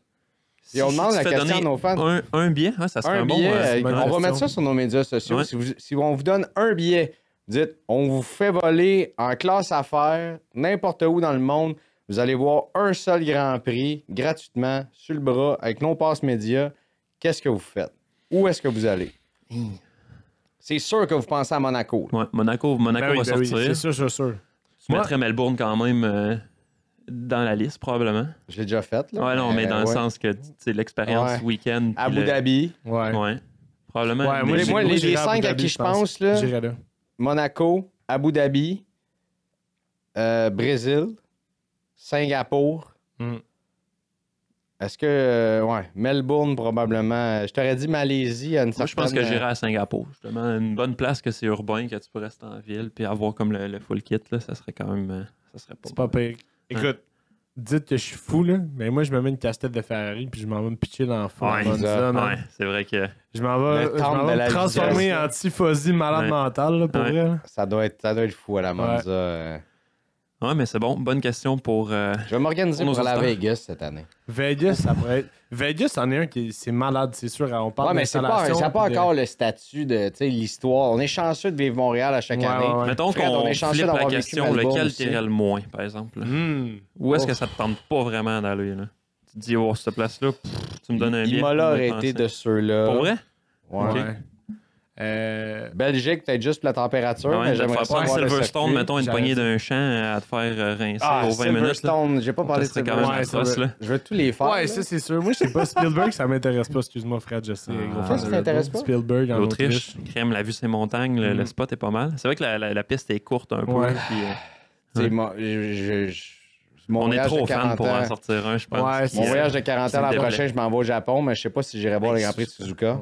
Et on demande la question à nos fans. Un billet, ça serait un bon billet. On va mettre ça sur nos médias sociaux. Ouais. Si on vous donne un billet, dites on vous fait voler en classe affaires, n'importe où dans le monde. Vous allez voir un seul Grand Prix, gratuitement, sur le bras, avec nos passes médias. Qu'est-ce que vous faites? Où est-ce que vous allez? C'est sûr que vous pensez à Monaco. Ouais, Monaco va sortir. Oui, c'est sûr. Je mettrais Melbourne quand même dans la liste, probablement. Je l'ai déjà fait. Là. Ouais, non, mais dans le sens que c'est l'expérience week-end. Abu Dhabi. Ouais. Probablement. Ouais, moi les 5 à qui je pense, là, Monaco, Abu Dhabi, Brésil, Singapour. Est-ce que... Melbourne, probablement. Je t'aurais dit Malaisie à une certaine... Moi, je pense que j'irais à Singapour. Justement, une bonne place que c'est urbain, que tu peux rester en ville, puis avoir comme le full kit, là, ça serait quand même... ça serait pas c'est pas pire. Écoute, dites que je suis fou, là, mais moi, je me mets une casse-tête de Ferrari, puis je m'en vais me pitcher dans le fond. Ouais, c'est vrai que... Je m'en vais me transformer en tifosi malade mental, là, pour vrai. Là. Ça doit être fou à la Monza. Ouais, mais c'est bon. Bonne question pour... Je vais m'organiser pour aller à Vegas cette année. Vegas, ça pourrait être... Vegas, c'en est un qui c'est malade, c'est sûr. On parle mais ça n'a pas encore le statut de l'histoire. On est chanceux de vivre Montréal à chaque année. Ouais. Mettons qu'on flippe la question, lequel t'irait le moins, par exemple? Où est-ce que ça te tente pas vraiment d'aller? Là? Tu te dis, cette place-là, tu me donnes un billet. Imola aurait été de ceux-là. Pour vrai? Ouais. Belgique, peut-être juste pour la température, mais j'aimerais pas voir Silverstone, mettons une poignée d'un champ à te faire rincer aux 20 minutes. Silverstone, j'ai pas parlé de Silverstone. Je veux tous les faire. Ouais, ça c'est sûr. Moi, je sais pas, Spielberg, ça m'intéresse pas. Excuse-moi, Fred, je sais. Ça t'intéresse pas? Spielberg en Autriche. Crème, la vue ses montagnes, le spot est pas mal. C'est vrai que la piste est courte un peu. On est trop fan pour en sortir un, je pense. Mon voyage de 40 ans l'an prochain, je m'en vais au Japon, mais je sais pas si j'irai voir le Grand Prix de Suzuka.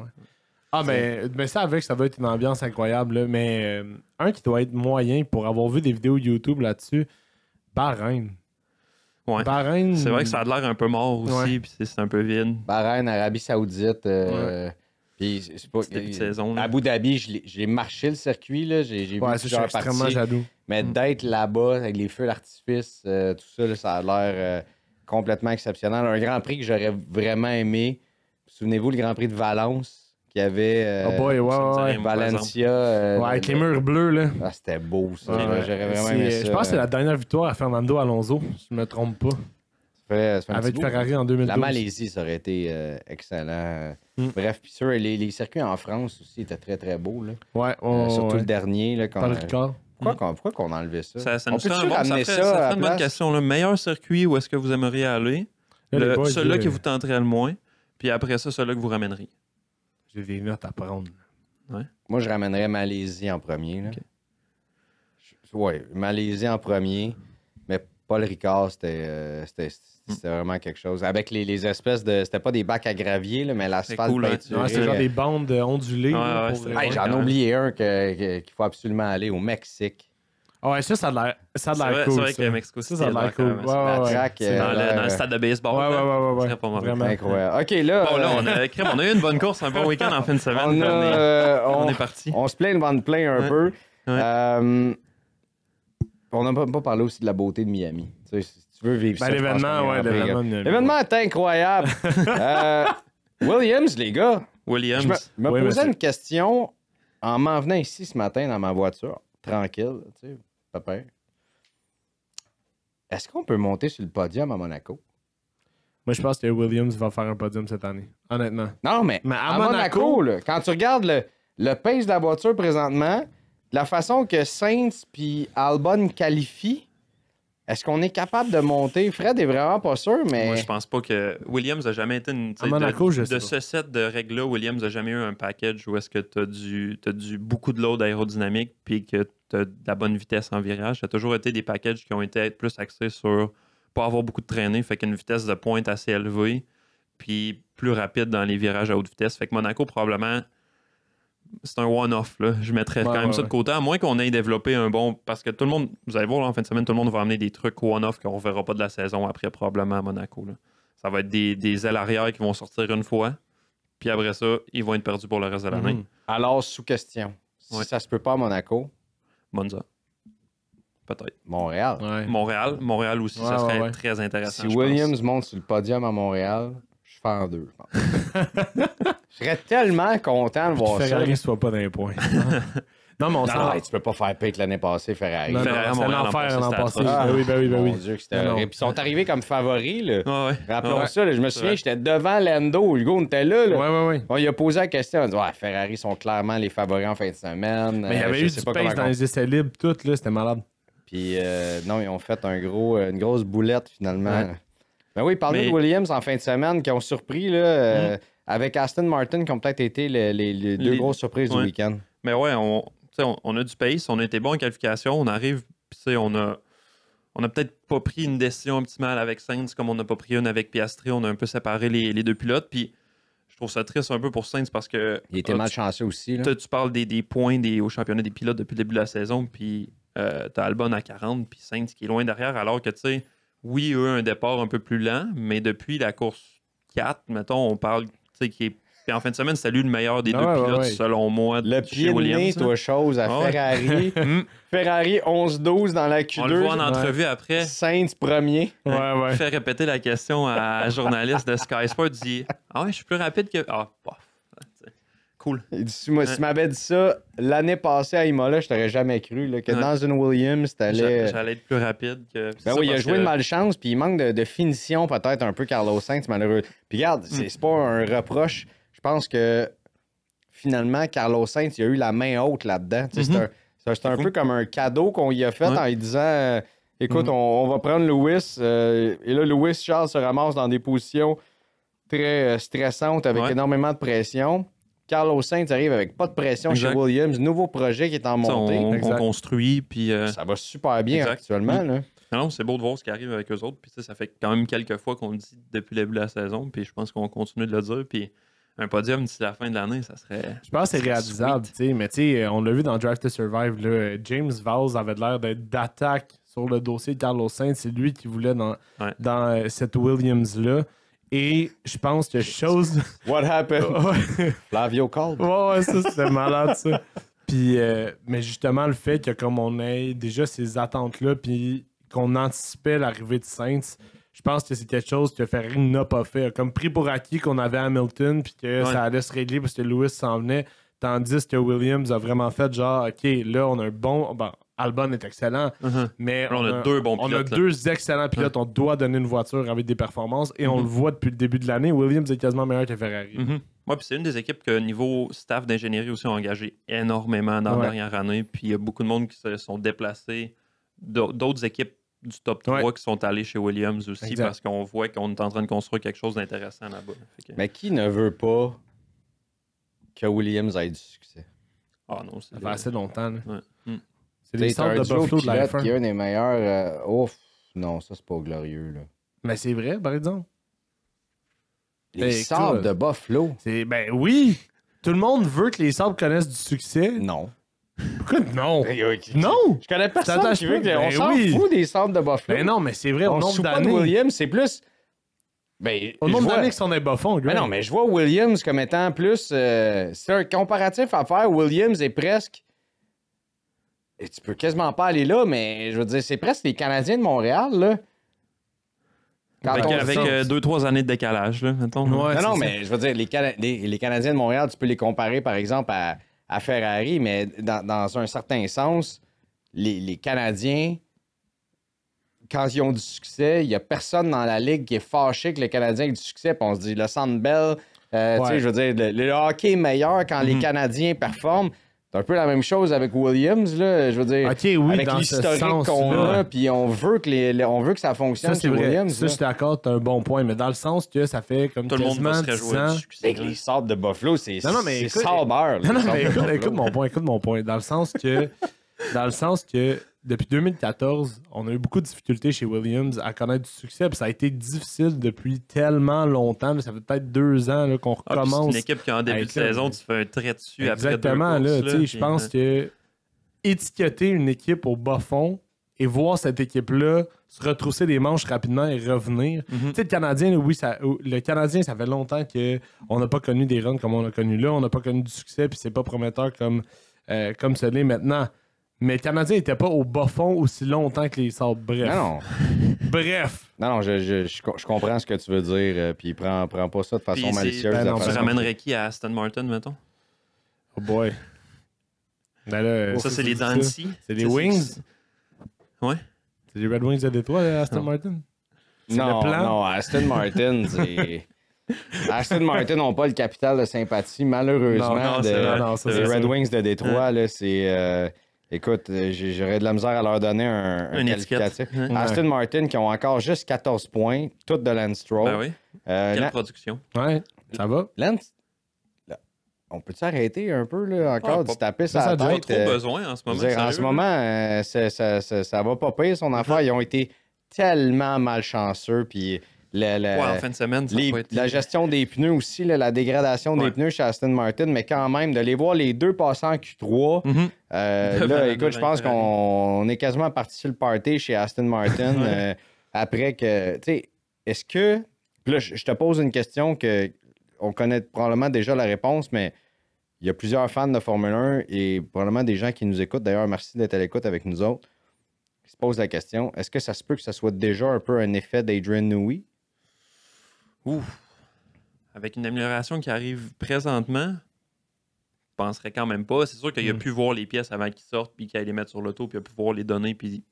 Mais ça, ça doit être une ambiance incroyable. Là. Mais un qui doit être moyen pour avoir vu des vidéos YouTube là-dessus, Bahreïn. Ouais. Bahreïn. C'est vrai que ça a l'air un peu mort aussi, puis c'est un peu vide. Bahreïn, Arabie Saoudite. Puis c'est pas. Saison, Abu Dhabi, j'ai marché le circuit, là. J'ai vu plusieurs extrêmement jaloux. Mais d'être là-bas avec les feux d'artifice, tout ça, là, ça a l'air complètement exceptionnel. Un Grand Prix que j'aurais vraiment aimé. Souvenez-vous, le Grand Prix de Valence. Qui avait Valencia. Avec les murs bleus, là. C'était beau, ça. J'aurais vraiment aimé ça. Je pense que c'est la dernière victoire à Fernando Alonso, si je ne me trompe pas. Avec Ferrari en 2012. La Malaisie, ça aurait été excellent. Bref, puis sûr, les circuits en France aussi étaient très, très beaux. Là. Surtout le dernier. Là, pourquoi qu'on a enlevé ça? Ça nous serait une bonne question. Le meilleur circuit, où est-ce que vous aimeriez aller? Celui-là qui vous tenterait le moins. Puis après ça, celui-là que vous ramèneriez. J'ai des notes à prendre. Ouais. Moi, je ramènerais Malaisie en premier. Là. Oui, Malaisie en premier. Mais Paul Ricard, c'était vraiment quelque chose. Avec les espèces de... C'était pas des bacs à gravier, là, mais l'asphalte cool, peinturé. C'était genre des bandes ondulées. J'en ai oublié un qu'il faut absolument aller au Mexique. Ouais, ça a l'air cool. C'est vrai que le Mexico, ça a l'air cool. Dans le stade de baseball. Ouais. C'est pas mal. Vraiment incroyable. OK, là... Bon, là, on a eu une bonne course, un bon week-end en fin de semaine. On est parti. On se plaint de play un peu. On n'a pas parlé aussi de la beauté de Miami. Tu sais, si tu veux vivre ça... L'événement est incroyable. Williams, les gars. Williams. Je me posais une question en m'en venant ici ce matin dans ma voiture. Tranquille, tu sais, papa. Est-ce qu'on peut monter sur le podium à Monaco? Moi, je pense que Williams va faire un podium cette année. Honnêtement. Non, mais à Monaco, là, quand tu regardes le pace de la voiture présentement, la façon que Sainz puis Albon qualifient, est-ce qu'on est capable de monter? Fred est vraiment pas sûr, mais... Moi, je pense pas que... Williams a jamais été une... À Monaco, de ce set de règles-là, Williams a jamais eu un package où est-ce que t'as du beaucoup de load aérodynamique puis que t'as de la bonne vitesse en virage. Ça a toujours été des packages qui ont été plus axés sur pas avoir beaucoup de traînée, fait qu'une vitesse de pointe assez élevée puis plus rapide dans les virages à haute vitesse. Fait que Monaco, probablement... C'est un one-off, là. Je mettrais quand même ça de côté, à moins qu'on ait développé un bon... Parce que tout le monde, vous allez voir, là, en fin de semaine, tout le monde va amener des trucs one-off qu'on ne verra pas de la saison après, probablement, à Monaco. Là. Ça va être des ailes arrière qui vont sortir une fois, puis après ça, ils vont être perdus pour le reste de l'année. Alors, sous question, si ça se peut pas à Monaco... Monza. Peut-être. Montréal. Ouais. Montréal aussi, ça serait très intéressant. Si Williams monte sur le podium à Montréal, je fais en deux, je pense. Je serais tellement content de voir ça. Ferrari ne soit pas dans les points. Non, mais on non, tu peux pas faire pire que l'année passée, Ferrari. Non, c'est l'enfer l'an passé. Oui. Mon Dieu, c'était horrible. Puis ils sont arrivés comme favoris. Là. Rappelons ça. Là, je me souviens, j'étais devant Lando. Hugo, on était là. Oui. On lui a posé la question. On a dit Ferrari sont clairement les favoris en fin de semaine. Mais il y avait eu du space dans les essais libres, tout. C'était malade. Puis non, ils ont fait une grosse boulette finalement. Ben oui, parlez de Williams en fin de semaine qui ont surpris là, avec Aston Martin qui ont peut-être été les deux grosses surprises du week-end. Mais ouais, on a du pace, on a été bon en qualification, on arrive, puis on a peut-être pas pris une décision optimale avec Sainz comme on n'a pas pris une avec Piastri, on a un peu séparé les deux pilotes, puis je trouve ça triste un peu pour Sainz parce que... Il était malchanceux aussi. Là. Tu parles des points au championnat des pilotes depuis le début de la saison, puis t'as Albon à 40, puis Sainz qui est loin derrière, alors que, tu sais, oui, eux, un départ un peu plus lent, mais depuis la course 4, mettons, on parle, tu sais, qui est... Puis en fin de semaine, c'est lui le meilleur des deux pilotes, selon moi. Le pied de nez, toi, chose à Ferrari. Ferrari 11-12 dans la Q2. On le voit en entrevue après. Sainz premier. Il fait répéter la question à un journaliste de Sky Sport. Il dit je suis plus rapide que... Cool. Il dit, si tu m'avais dit ça l'année passée à Imola, je t'aurais jamais cru là, que dans une Williams, t'allais... J'allais être plus rapide que... Ben oui, il a joué de malchance, puis il manque de finition peut-être un peu Carlos Sainz, malheureux. Puis regarde, c'est pas un reproche. Je pense que finalement, Carlos Sainz, il a eu la main haute là-dedans. C'est un peu comme un cadeau qu'on lui a fait en lui disant écoute, on va prendre Lewis. Et là, Lewis Charles se ramasse dans des positions très stressantes avec énormément de pression. Carlos Sainz arrive avec pas de pression chez Williams. Nouveau projet qui est en montée. On construit, puis... Ça va super bien actuellement. Là. Non, c'est beau de voir ce qui arrive avec eux autres. Puis ça fait quand même quelques fois qu'on le dit depuis le début de la saison. Puis je pense qu'on continue de le dire. Puis un podium d'ici la fin de l'année, ça serait... Je pense que c'est réalisable. Mais on l'a vu dans Drive to Survive. Là, James Vowles avait l'air d'être d'attaque sur le dossier de Carlos Sainz. C'est lui qui voulait dans cette Williams-là. Et je pense que chose... What happened? Flavio Colb. Ouais, ça, c'était malade, ça. Puis, mais justement, le fait que comme on ait déjà ces attentes-là, puis qu'on anticipait l'arrivée de Sainz, je pense que c'est quelque chose que Ferrari n'a pas fait. Comme pris pour acquis qu'on avait Hamilton, puis que ça allait se régler parce que Lewis s'en venait, tandis que Williams a vraiment fait genre, OK, là, on a un bon... Bon, Albon est excellent, mais on a deux bons pilotes. On a deux excellents pilotes. On doit donner une voiture avec des performances et on le voit depuis le début de l'année. Williams est quasiment meilleur que Ferrari. Ouais, puis c'est une des équipes que niveau staff d'ingénierie aussi ont engagé énormément dans la dernière année. Puis il y a beaucoup de monde qui se sont déplacés d'autres équipes du top 3 qui sont allés chez Williams aussi parce qu'on voit qu'on est en train de construire quelque chose d'intéressant là-bas. Mais qui ne veut pas que Williams ait du succès? Ah non, ça fait assez longtemps. C'est les centres de Buffalo de la F1. Qui est un des meilleurs. Non, ça, c'est pas glorieux. Là. Mais c'est vrai, par exemple. Les sables de Buffalo. Ben oui! Tout le monde veut que les sables connaissent du succès. Non. Pourquoi non? Non! Je connais personne qui veut que... On s'en fout des sables de Buffalo. Ben non, mais c'est vrai, au nombre d'années... Williams, c'est plus... Ben, au nombre d'années qu'ils sont des bas-fonds, mais non, mais je vois Williams comme étant plus... c'est un comparatif à faire. Williams est presque... Et tu peux quasiment pas aller là, mais je veux dire, c'est presque les Canadiens de Montréal, là. Avec 2-3 années de décalage, là, mettons. Non, mais je veux dire, les Canadiens de Montréal, tu peux les comparer, par exemple, à Ferrari, mais dans un certain sens, les Canadiens quand ils ont du succès, il n'y a personne dans la ligue qui est fâché que le Canadien ait du succès. Puis on se dit, le Centre Bell, tu sais, je veux dire, le hockey est meilleur quand les Canadiens performent. C'est un peu la même chose avec Williams, là. Je veux dire, avec l'historique qu'on a, puis on veut que ça fonctionne chez Williams. Ça, je suis d'accord, t'as un bon point, mais dans le sens que ça fait comme tout le monde va se réjouir du succès. Avec les sables de Buffalo, c'est sale beurre. Non, mais écoute mon point. Dans le sens que depuis 2014, on a eu beaucoup de difficultés chez Williams à connaître du succès. Puis ça a été difficile depuis tellement longtemps. Là, ça fait peut-être 2 ans là, qu'on recommence. C'est une équipe qui, en début de saison, tu fais un trait dessus exactement, après 2 courses. Je pense que étiqueter une équipe au bas fond et voir cette équipe-là se retrousser les manches rapidement et revenir. Tu sais, le Canadien, ça fait longtemps qu'on n'a pas connu des runs comme on a connu là. On n'a pas connu du succès, puis c'est pas prometteur comme ce l'est maintenant. Mais le Canadien n'était pas au bas fond aussi longtemps que les Sabres. Bref. Non. Bref. Non, je comprends ce que tu veux dire. Puis prends pas ça de façon malicieuse. Tu ramènerais qui à Aston Martin, mettons? Oh boy. Ben là, ça, c'est les Dancy. C'est les Wings. Ouais. C'est les Red Wings de Détroit, Aston Martin. Non, Aston Martin, c'est... Aston Martin n'ont pas le capital de sympathie, malheureusement, des Red Wings de Détroit. Là, c'est... Écoute, j'aurais de la misère à leur donner un qualificatif. Aston Martin qui ont encore juste 14 points, toutes de Lance Stroll. Ben oui. Quelle production. Ouais, ça va. Lance, on peut-tu arrêter un peu là, encore de se taper ça la tête? Pas trop besoin en ce moment. En ce moment, ça va pas pire son affaire. Ils ont été tellement malchanceux. Puis en fin de semaine, la gestion des pneus aussi, la dégradation des pneus chez Aston Martin, mais quand même, de les voir les deux passer en Q3, là, écoute, je pense qu'on est quasiment parti sur le party chez Aston Martin après que, tu sais, est-ce que, là, je te pose une question que on connaît probablement déjà la réponse, mais il y a plusieurs fans de Formule 1 et probablement des gens qui nous écoutent. D'ailleurs, merci d'être à l'écoute avec nous autres. Qui se posent la question, est-ce que ça se peut que ça soit déjà un peu un effet d'Adrian Newey? Avec une amélioration qui arrive présentement, je penserais quand même pas. C'est sûr qu'il a pu voir les pièces avant qu'ils sortent, puis qu'il aille les mettre sur l'auto, puis il a pu voir les données, puis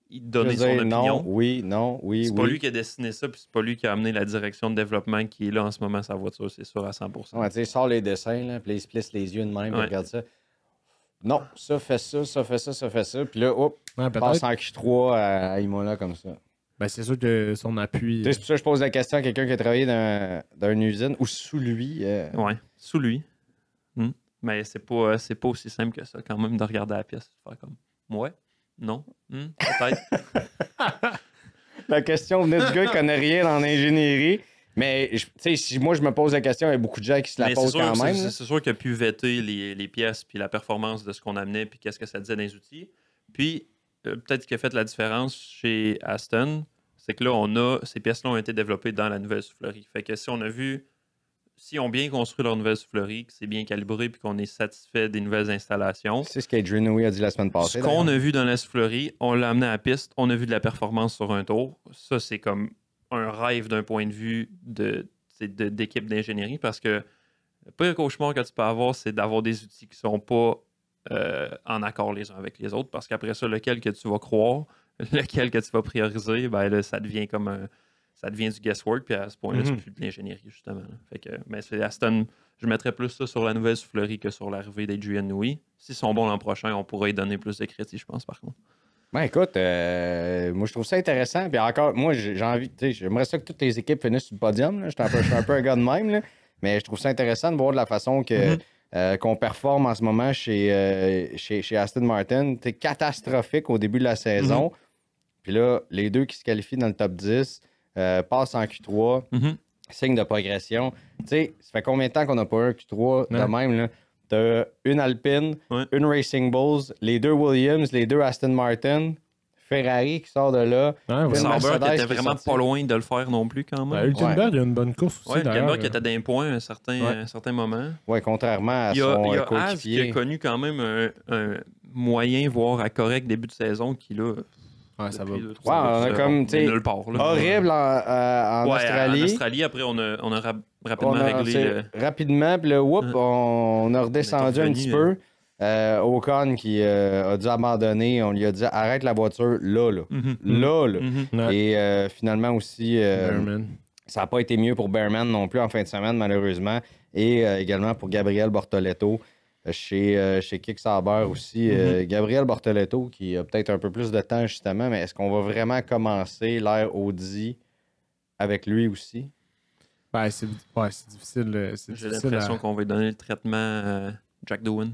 donner son opinion. Non, oui. C'est pas lui qui a dessiné ça, puis c'est pas lui qui a amené la direction de développement qui est là en ce moment, sa voiture, c'est sûr à 100%. Ouais, tu sais, sort les dessins, là, puis il se plisse les yeux de même, regarde ça. Non, ça fait ça, puis là, passe en Q3 à Imola comme ça. Ben, c'est sûr que son appui... C'est pour ça que je pose la question à quelqu'un qui a travaillé dans une usine ou sous lui. Oui, sous lui. Mais c'est pas aussi simple que ça, quand même, de regarder la pièce et de faire comme « Ouais, non, peut-être. » La question venait du gars qui connaît rien en ingénierie. Mais, tu sais, si moi, je me pose la question, il y a beaucoup de gens qui se la posent quand même. C'est sûr qu'il a pu vêter les pièces puis la performance de ce qu'on amenait puis qu'est-ce que ça disait dans les outils. Puis, peut-être ce qui a fait la différence chez Aston, c'est que là, ces pièces-là ont été développées dans la nouvelle soufflerie. Fait que si ils ont bien construit leur nouvelle soufflerie, que c'est bien calibré puis qu'on est satisfait des nouvelles installations. C'est ce qu'Adrian Newey a dit la semaine passée. Ce qu'on a vu dans la soufflerie, on l'a amené à la piste, on a vu de la performance sur un tour. Ça, c'est comme un rêve d'un point de vue d'équipe d'ingénierie parce que le pire cauchemar que tu peux avoir, c'est d'avoir des outils qui ne sont pas en accord les uns avec les autres parce qu'après ça, lequel que tu vas croire, lequel que tu vas prioriser, ben là, ça devient ça devient du guesswork, puis à ce point-là, c'est plus de l'ingénierie, justement. Fait que, mais c'est Aston, je mettrais plus ça sur la nouvelle soufflerie que sur l'arrivée d'Adrian Newey. S'ils sont bons l'an prochain, on pourrait y donner plus de crédit, je pense, par contre. Ben écoute, moi je trouve ça intéressant. Puis encore, moi j'ai envie, tu sais, j'aimerais ça que toutes les équipes finissent sur le podium. Je suis un peu un gars de même, là. Mais je trouve ça intéressant de voir de la façon qu'on performe en ce moment chez Aston Martin. C'est catastrophique au début de la saison. Puis là, les deux qui se qualifient dans le top 10 passent en Q3. Signe de progression. Tu sais, ça fait combien de temps qu'on n'a pas un Q3 de même, là? T'as une Alpine, une Racing Bulls, les deux Williams, les deux Aston Martin, Ferrari qui sort de là. Sauber qui était vraiment pas loin de le faire non plus quand même. Hülkenberg, il y a une bonne course aussi. Hülkenberg qui était d'un point à un certain moment. Oui, contrairement à son coéquipier. Il a connu quand même un moyen, voire à correct début de saison qui là... ça va. On a comme, tu sais, horrible en Australie. En Australie, après, on a rapidement réglé. Rapidement, puis là, on a redescendu un petit peu. Ocon qui a dû abandonner. On lui a dit arrête la voiture là. Là. Ouais. Et finalement aussi, Behrman. ça n'a pas été mieux pour Behrman non plus en fin de semaine, malheureusement. Et également pour Gabriel Bortoletto chez Kick Sauber aussi. Gabriel Bortoletto qui a peut-être un peu plus de temps justement, mais est-ce qu'on va vraiment commencer l'ère Audi avec lui aussi? Ben, c'est difficile. J'ai l'impression qu'on va lui donner le traitement Jack Doohan,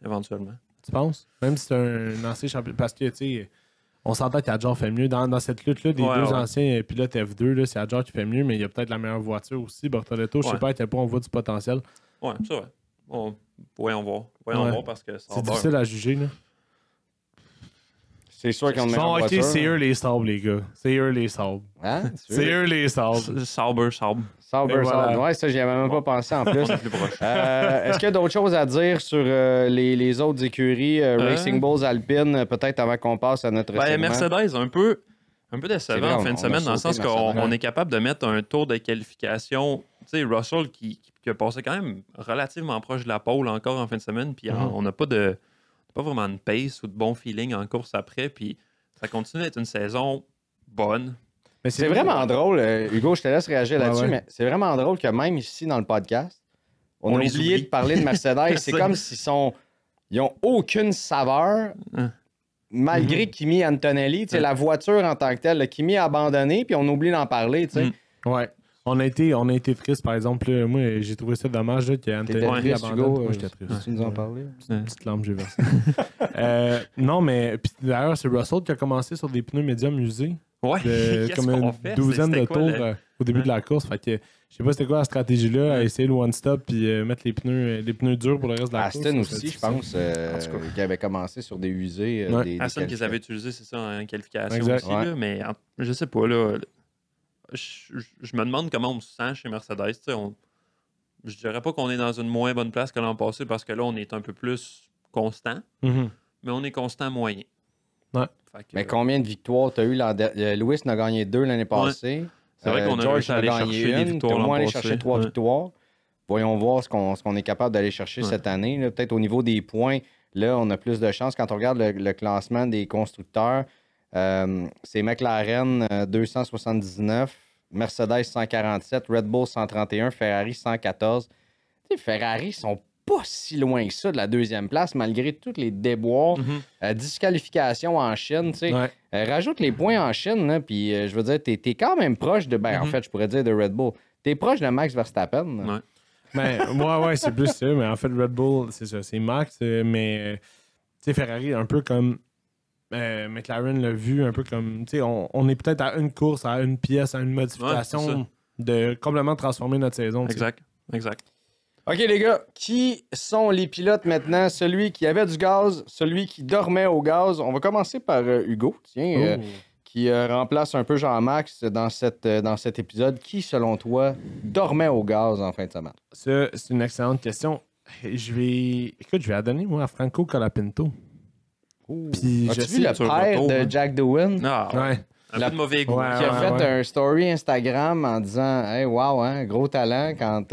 éventuellement. Tu penses? Même si c'est un ancien champion. Parce que, tu sais, on s'entend qu'Adjar fait mieux. Dans cette lutte-là, des deux anciens pilotes F2, là, c'est Adjar qui fait mieux, mais il y a peut-être la meilleure voiture aussi. Bortoletto, je sais pas à quel point on voit du potentiel. Ouais, c'est vrai. Voyons voir. Voyons voir parce que c'est difficile à juger, là. C'est sûr qu'on met en ok, voiture. c'est eux les sables, les gars. C'est eux les sables. Hein? C'est eux les sables. Sauber. Sauber. Voilà. Ouais, ça, j'y avais même pas pensé en plus. On est plus proche. Est-ce qu'il y a d'autres choses à dire sur les autres écuries, Racing Bulls, Alpine, peut-être avant qu'on passe à notre segment? Mercedes, un peu décevant vrai, en fin de on a semaine, dans le sauté sens Mercedes. qu'on est capable de mettre un tour de qualification. Tu sais, Russell qui a passé quand même relativement proche de la pole encore en fin de semaine, puis on n'a pas vraiment de pace ou de bon feeling en course après, puis ça continue d'être une saison bonne. Mais c'est vraiment drôle, Hugo, je te laisse réagir là-dessus, ouais. mais c'est vraiment drôle que même ici dans le podcast, on a les oublié oublie. de parler de Mercedes. C'est comme ils ont aucune saveur, malgré Kimi Antonelli. Tu sais, la voiture en tant que telle, le Kimi a abandonné, puis on oublie d'en parler. Tu sais. Ouais. On a été triste, par exemple. Là, moi, j'ai trouvé ça dommage là, T'étais qu'Anthony triste, abandonne. Hugo? Moi, j'étais triste. Tu nous en parlais? Une petite lampe, j'ai versé. Non, mais puis d'ailleurs, c'est Russell qui a commencé sur des pneus médiums usés. Ouais. Qu'est-ce Comme qu'on une fait? douzaine de C'était quoi, tours le- au début de la course. Fait que je sais pas c'était quoi la stratégie-là, à essayer le one-stop puis mettre les pneus durs pour le reste de la course. Aston Ça, aussi, c'est je pense, tout ça. qui avait commencé sur des usés. Ouais. Des Aston qu'ils qualifications. avaient utilisé, c'est ça, en qualification Exact. aussi, Ouais. là, mais je sais pas, là. Je me demande comment on se sent chez Mercedes. Tu sais, je dirais pas qu'on est dans une moins bonne place que l'an passé parce que là, on est un peu plus constant, Mhm. mais on est constant moyen. Ouais. Fait que, Mais combien de victoires tu as eu Lewis en a gagné 2 l'année passée. C'est vrai qu'on a George réussi à en aller gagné chercher des une. victoires T'as au l'an moins allé passé. chercher 3 Ouais. victoires. Voyons voir ce qu'on est capable d'aller chercher cette année. là. Peut-être au niveau des points, là, on a plus de chance. Quand on regarde le classement des constructeurs, c'est McLaren 279, Mercedes 147, Red Bull 131, Ferrari 114. Tu sais, Ferrari sont pas si loin que ça de la deuxième place, malgré tous les déboires. Disqualification en Chine, tu sais. Ouais. Rajoute les points en Chine, là, puis je veux dire, t'es quand même proche de... Ben, en fait, je pourrais dire de Red Bull. T'es proche de Max Verstappen. là. Ouais. Ben, moi, ouais, c'est plus ça. Mais en fait, Red Bull, c'est ça. C'est Max. Mais, tu sais, Ferrari, un peu comme McLaren l'a vu, un peu comme. Tu sais, on est peut-être à une course, à une pièce, à une Ouais, modification c'est ça. de complètement transformer notre saison. tu sais. Exact. OK, les gars, qui sont les pilotes maintenant? Celui qui avait du gaz, celui qui dormait au gaz. On va commencer par Hugo, tiens, Oh. qui remplace un peu Jean-Max dans cet épisode. Qui, selon toi, dormait au gaz en fin de semaine? Ça, c'est une excellente question. Je vais la donner, moi, à Franco Colapinto. Puis, As-tu je vu sais- le sur le père retour, de hein? Jack Doohan? Ah, Ouais. Un peu de mauvais goût. Ouais, Qui a fait ouais. un story Instagram en disant Hey, wow, hein, gros talent quand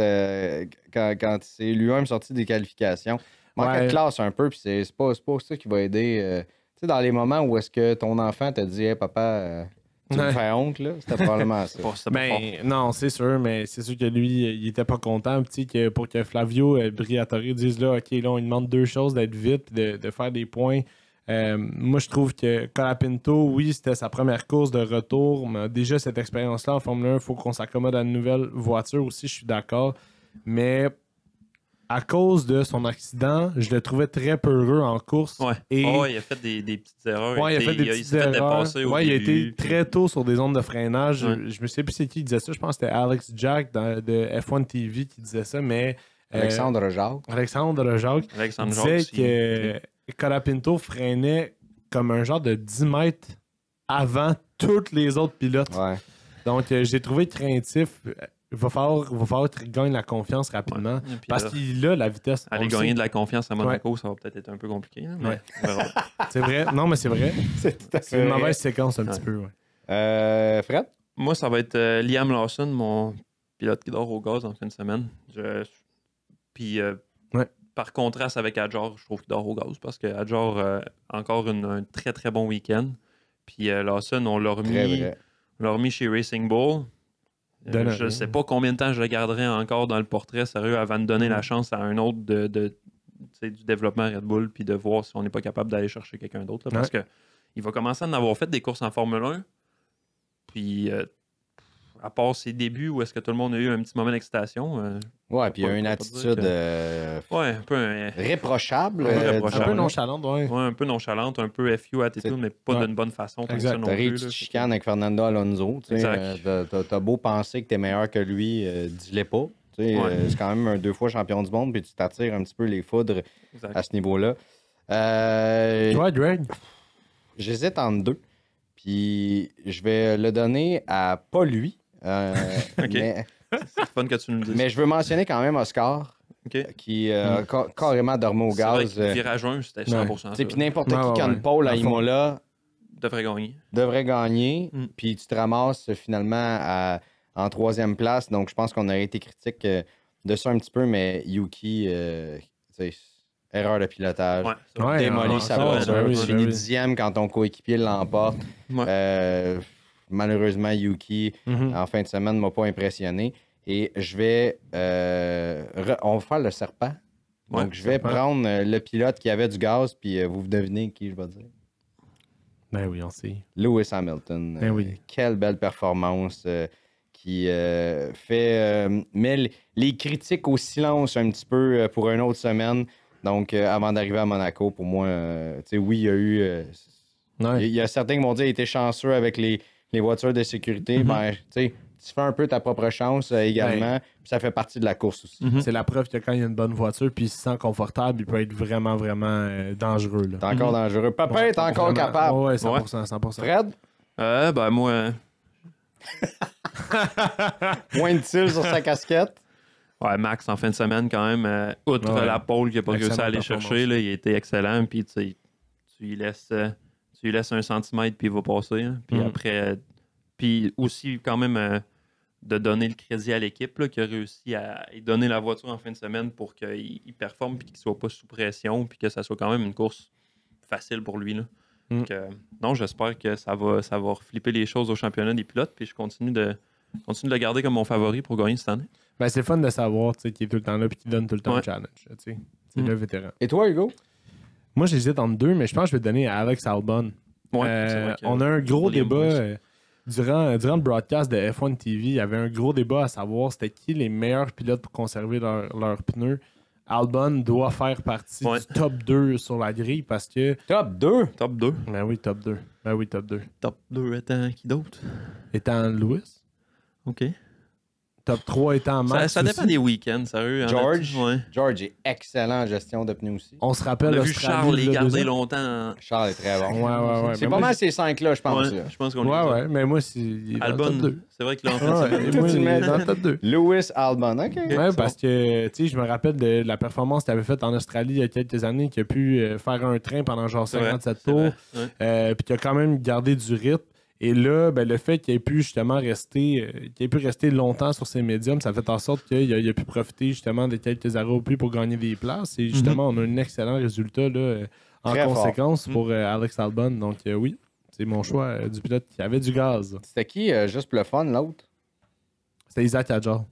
c'est lui-même sorti des qualifications. Manquait Ouais. de classe un peu, puis c'est pas ça qui va aider. Tu sais, dans les moments où est-ce que ton enfant te dit Hey, papa, tu me Ouais. fais honte, là, c'était probablement ça. C'était pas fort. Ben, non, c'est sûr, mais c'est sûr que lui, il était pas content. Tu sais, que pour que Flavio Briatore dise là, OK, là, on lui demande deux choses, d'être vite, de faire des points. Moi, je trouve que Colapinto, oui, c'était sa première course de retour, mais déjà, cette expérience-là en Formule 1, il faut qu'on s'accommode à une nouvelle voiture aussi, je suis d'accord. Mais à cause de son accident, je le trouvais très peureux en course. Ouais. Et Oh, il a fait des petites erreurs. ouais, il a fait des petites s'est fait erreurs. dépasser au Ouais, il a début, été puis- très tôt sur des ondes de freinage. Ouais. Je me sais plus c'est qui disait ça. Je pense que c'était Alex Jack de F1 TV qui disait ça, mais Alexandre Jacques. Alexandre Jacques Alexandre disait Jacques aussi. que Colapinto freinait comme un genre de 10 mètres avant tous les autres pilotes. Ouais. Donc, j'ai trouvé craintif. Il va falloir qu'il gagne la confiance rapidement. Ouais. Et puis Parce là, qu'il a la vitesse. On aller le gagner sait. de la confiance à Monaco, ça va peut-être être un peu compliqué. Là, mais Ouais. on verra. C'est vrai. Non, mais c'est vrai. C'est tout à C'est une fait mauvaise séquence un petit peu. Ouais. Fred? Moi, ça va être Liam Lawson, mon pilote qui dort au gaz en fin de semaine. Puis, Ouais. par contraste avec Adjor, je trouve qu'il dort au gaz parce que Adjor encore un très très bon week-end. Puis Lawson, on l'a remis chez Racing Bull. Je ne sais pas combien de temps je le garderai encore dans le portrait, sérieux, avant de donner la chance à un autre du développement Red Bull puis de voir si on n'est pas capable d'aller chercher quelqu'un d'autre. Parce que il va commencer à en avoir fait des courses en Formule 1. Puis, à part ses débuts où est-ce que tout le monde a eu un petit moment d'excitation. Ouais, puis il y a une attitude un peu réprochable. Un peu nonchalante, ouais, un peu nonchalante, un peu FU attitude, mais pas d'une bonne façon. Exact. T'arrives, tu te chicanes avec Fernando Alonso. T'as beau penser que t'es meilleur que lui, dis-le pas. C'est quand même 2 fois champion du monde, puis tu t'attires un petit peu les foudres à ce niveau-là. Toi, Greg? J'hésite entre 2. Puis je vais le donner à pas lui. Mais... C'est fun que tu nous le dises. Mais je veux mentionner quand même Oscar, qui a carrément dormi au gaz. C'est vrai que virage 1, c'était 100%. Puis n'importe qui a une pole à Imola devrait gagner. Puis tu te ramasses finalement en 3e place. Donc je pense qu'on aurait été critique de ça un petit peu, mais Yuki, erreur de pilotage. Démolit sa voiture. Tu finis 10e quand ton coéquipier l'emporte. Malheureusement, Yuki, en fin de semaine, ne m'a pas impressionné. Et je vais... on va faire le serpent. Donc, je vais prendre le pilote qui avait du gaz, puis vous devinez qui je vais dire. Ben oui, on sait. Lewis Hamilton. Ben oui. Quelle belle performance qui met les critiques au silence un petit peu pour une autre semaine. Donc, avant d'arriver à Monaco, pour moi, oui, il y a eu... Il y a certains qui m'ont dit qu'il était chanceux avec les voitures de sécurité. Tu fais un peu ta propre chance également. Puis ça fait partie de la course aussi. C'est la preuve que quand il y a une bonne voiture puis il se sent confortable, il peut être vraiment, vraiment dangereux. T'es encore dangereux. Papa est encore capable. Oui, 100%. Fred? Ben moi... Moins de tir sur sa casquette. Ouais, Max, en fin de semaine, quand même, outre la pole qu'il n'a pas réussi à aller chercher, là, il était excellent. Puis tu lui laisses 1 centimètre puis il va passer. Hein. Puis après... Puis aussi, quand même, de donner le crédit à l'équipe là, qui a réussi à lui donner la voiture en fin de semaine pour qu'il performe puis qu'il ne soit pas sous pression puis que ça soit quand même une course facile pour lui. Là. Donc, non, j'espère que ça va flipper les choses au championnat des pilotes puis je continue de le garder comme mon favori pour gagner cette année. Ben, c'est fun de savoir qu'il est tout le temps là et qu'il donne tout le temps le challenge. C'est le vétéran. Et toi, Hugo? Moi, j'hésite entre 2, mais je pense que je vais donner à Alex Albon. Ouais, on a un gros débat... Durant le broadcast de F1 TV, il y avait un gros débat à savoir c'était qui les meilleurs pilotes pour conserver leurs pneus. Albon doit faire partie du top 2 sur la grille parce que... Top 2? Top 2? Ben oui, top 2. Top 2 étant qui d'autre? Étant Lewis. OK. Top 3 étant Max. Ça dépend des week-ends, sérieux. George est excellent en gestion de pneus aussi. On se rappelle... On a vu Charles les garder longtemps. Charles est très bon. Ouais. C'est pas mal ces 5-là, je pense. Je pense qu'on est ouais, mais moi, c'est Albon, top 2. C'est vrai qu'il est en train de moi, il est dans le top 2. Lewis Albon, OK. Ouais, parce que, tu sais, je me rappelle de la performance qu'il avait faite en Australie il y a quelques années, qu'il a pu faire un train pendant genre 57 tours, puis qu'il a quand même gardé du rythme. Et là, ben, le fait qu'il ait pu justement rester longtemps sur ses médiums, ça fait en sorte qu'il a pu profiter justement de quelques arrêts au plus pour gagner des places. Et justement, on a un excellent résultat là, en très conséquence pour Alex Albon. Donc oui, c'est mon choix du pilote qui avait du gaz. C'était qui, juste pour le fun, l'autre? C'était Isaac Hadjar.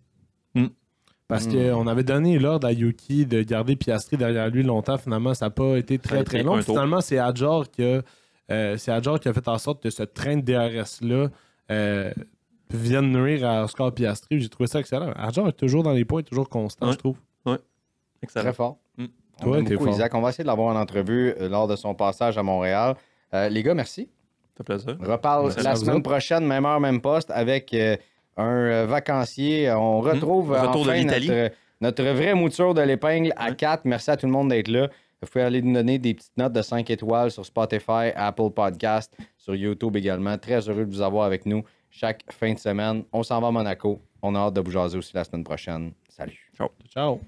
Parce qu'on avait donné l'ordre à Yuki de garder Piastri derrière lui longtemps. Finalement, ça n'a pas été très, très long. Finalement, c'est Hadjar qui a fait en sorte que ce train de DRS-là vienne nuire à Oscar Piastri. J'ai trouvé ça excellent. Hadjar est toujours dans les points, toujours constant, je trouve. Oui, excellent. Très fort. Toi, t'es fort. Isaac, on va essayer de l'avoir en entrevue lors de son passage à Montréal. Les gars, merci. Ça fait plaisir. On reparle la semaine prochaine, même heure, même poste, avec un vacancier. On retrouve enfin notre vraie mouture de l'épingle à 4. Merci à tout le monde d'être là. Vous pouvez aller nous donner des petites notes de 5 étoiles sur Spotify, Apple Podcast, sur YouTube également. Très heureux de vous avoir avec nous chaque fin de semaine. On s'en va à Monaco. On a hâte de vous jaser aussi la semaine prochaine. Salut. Ciao.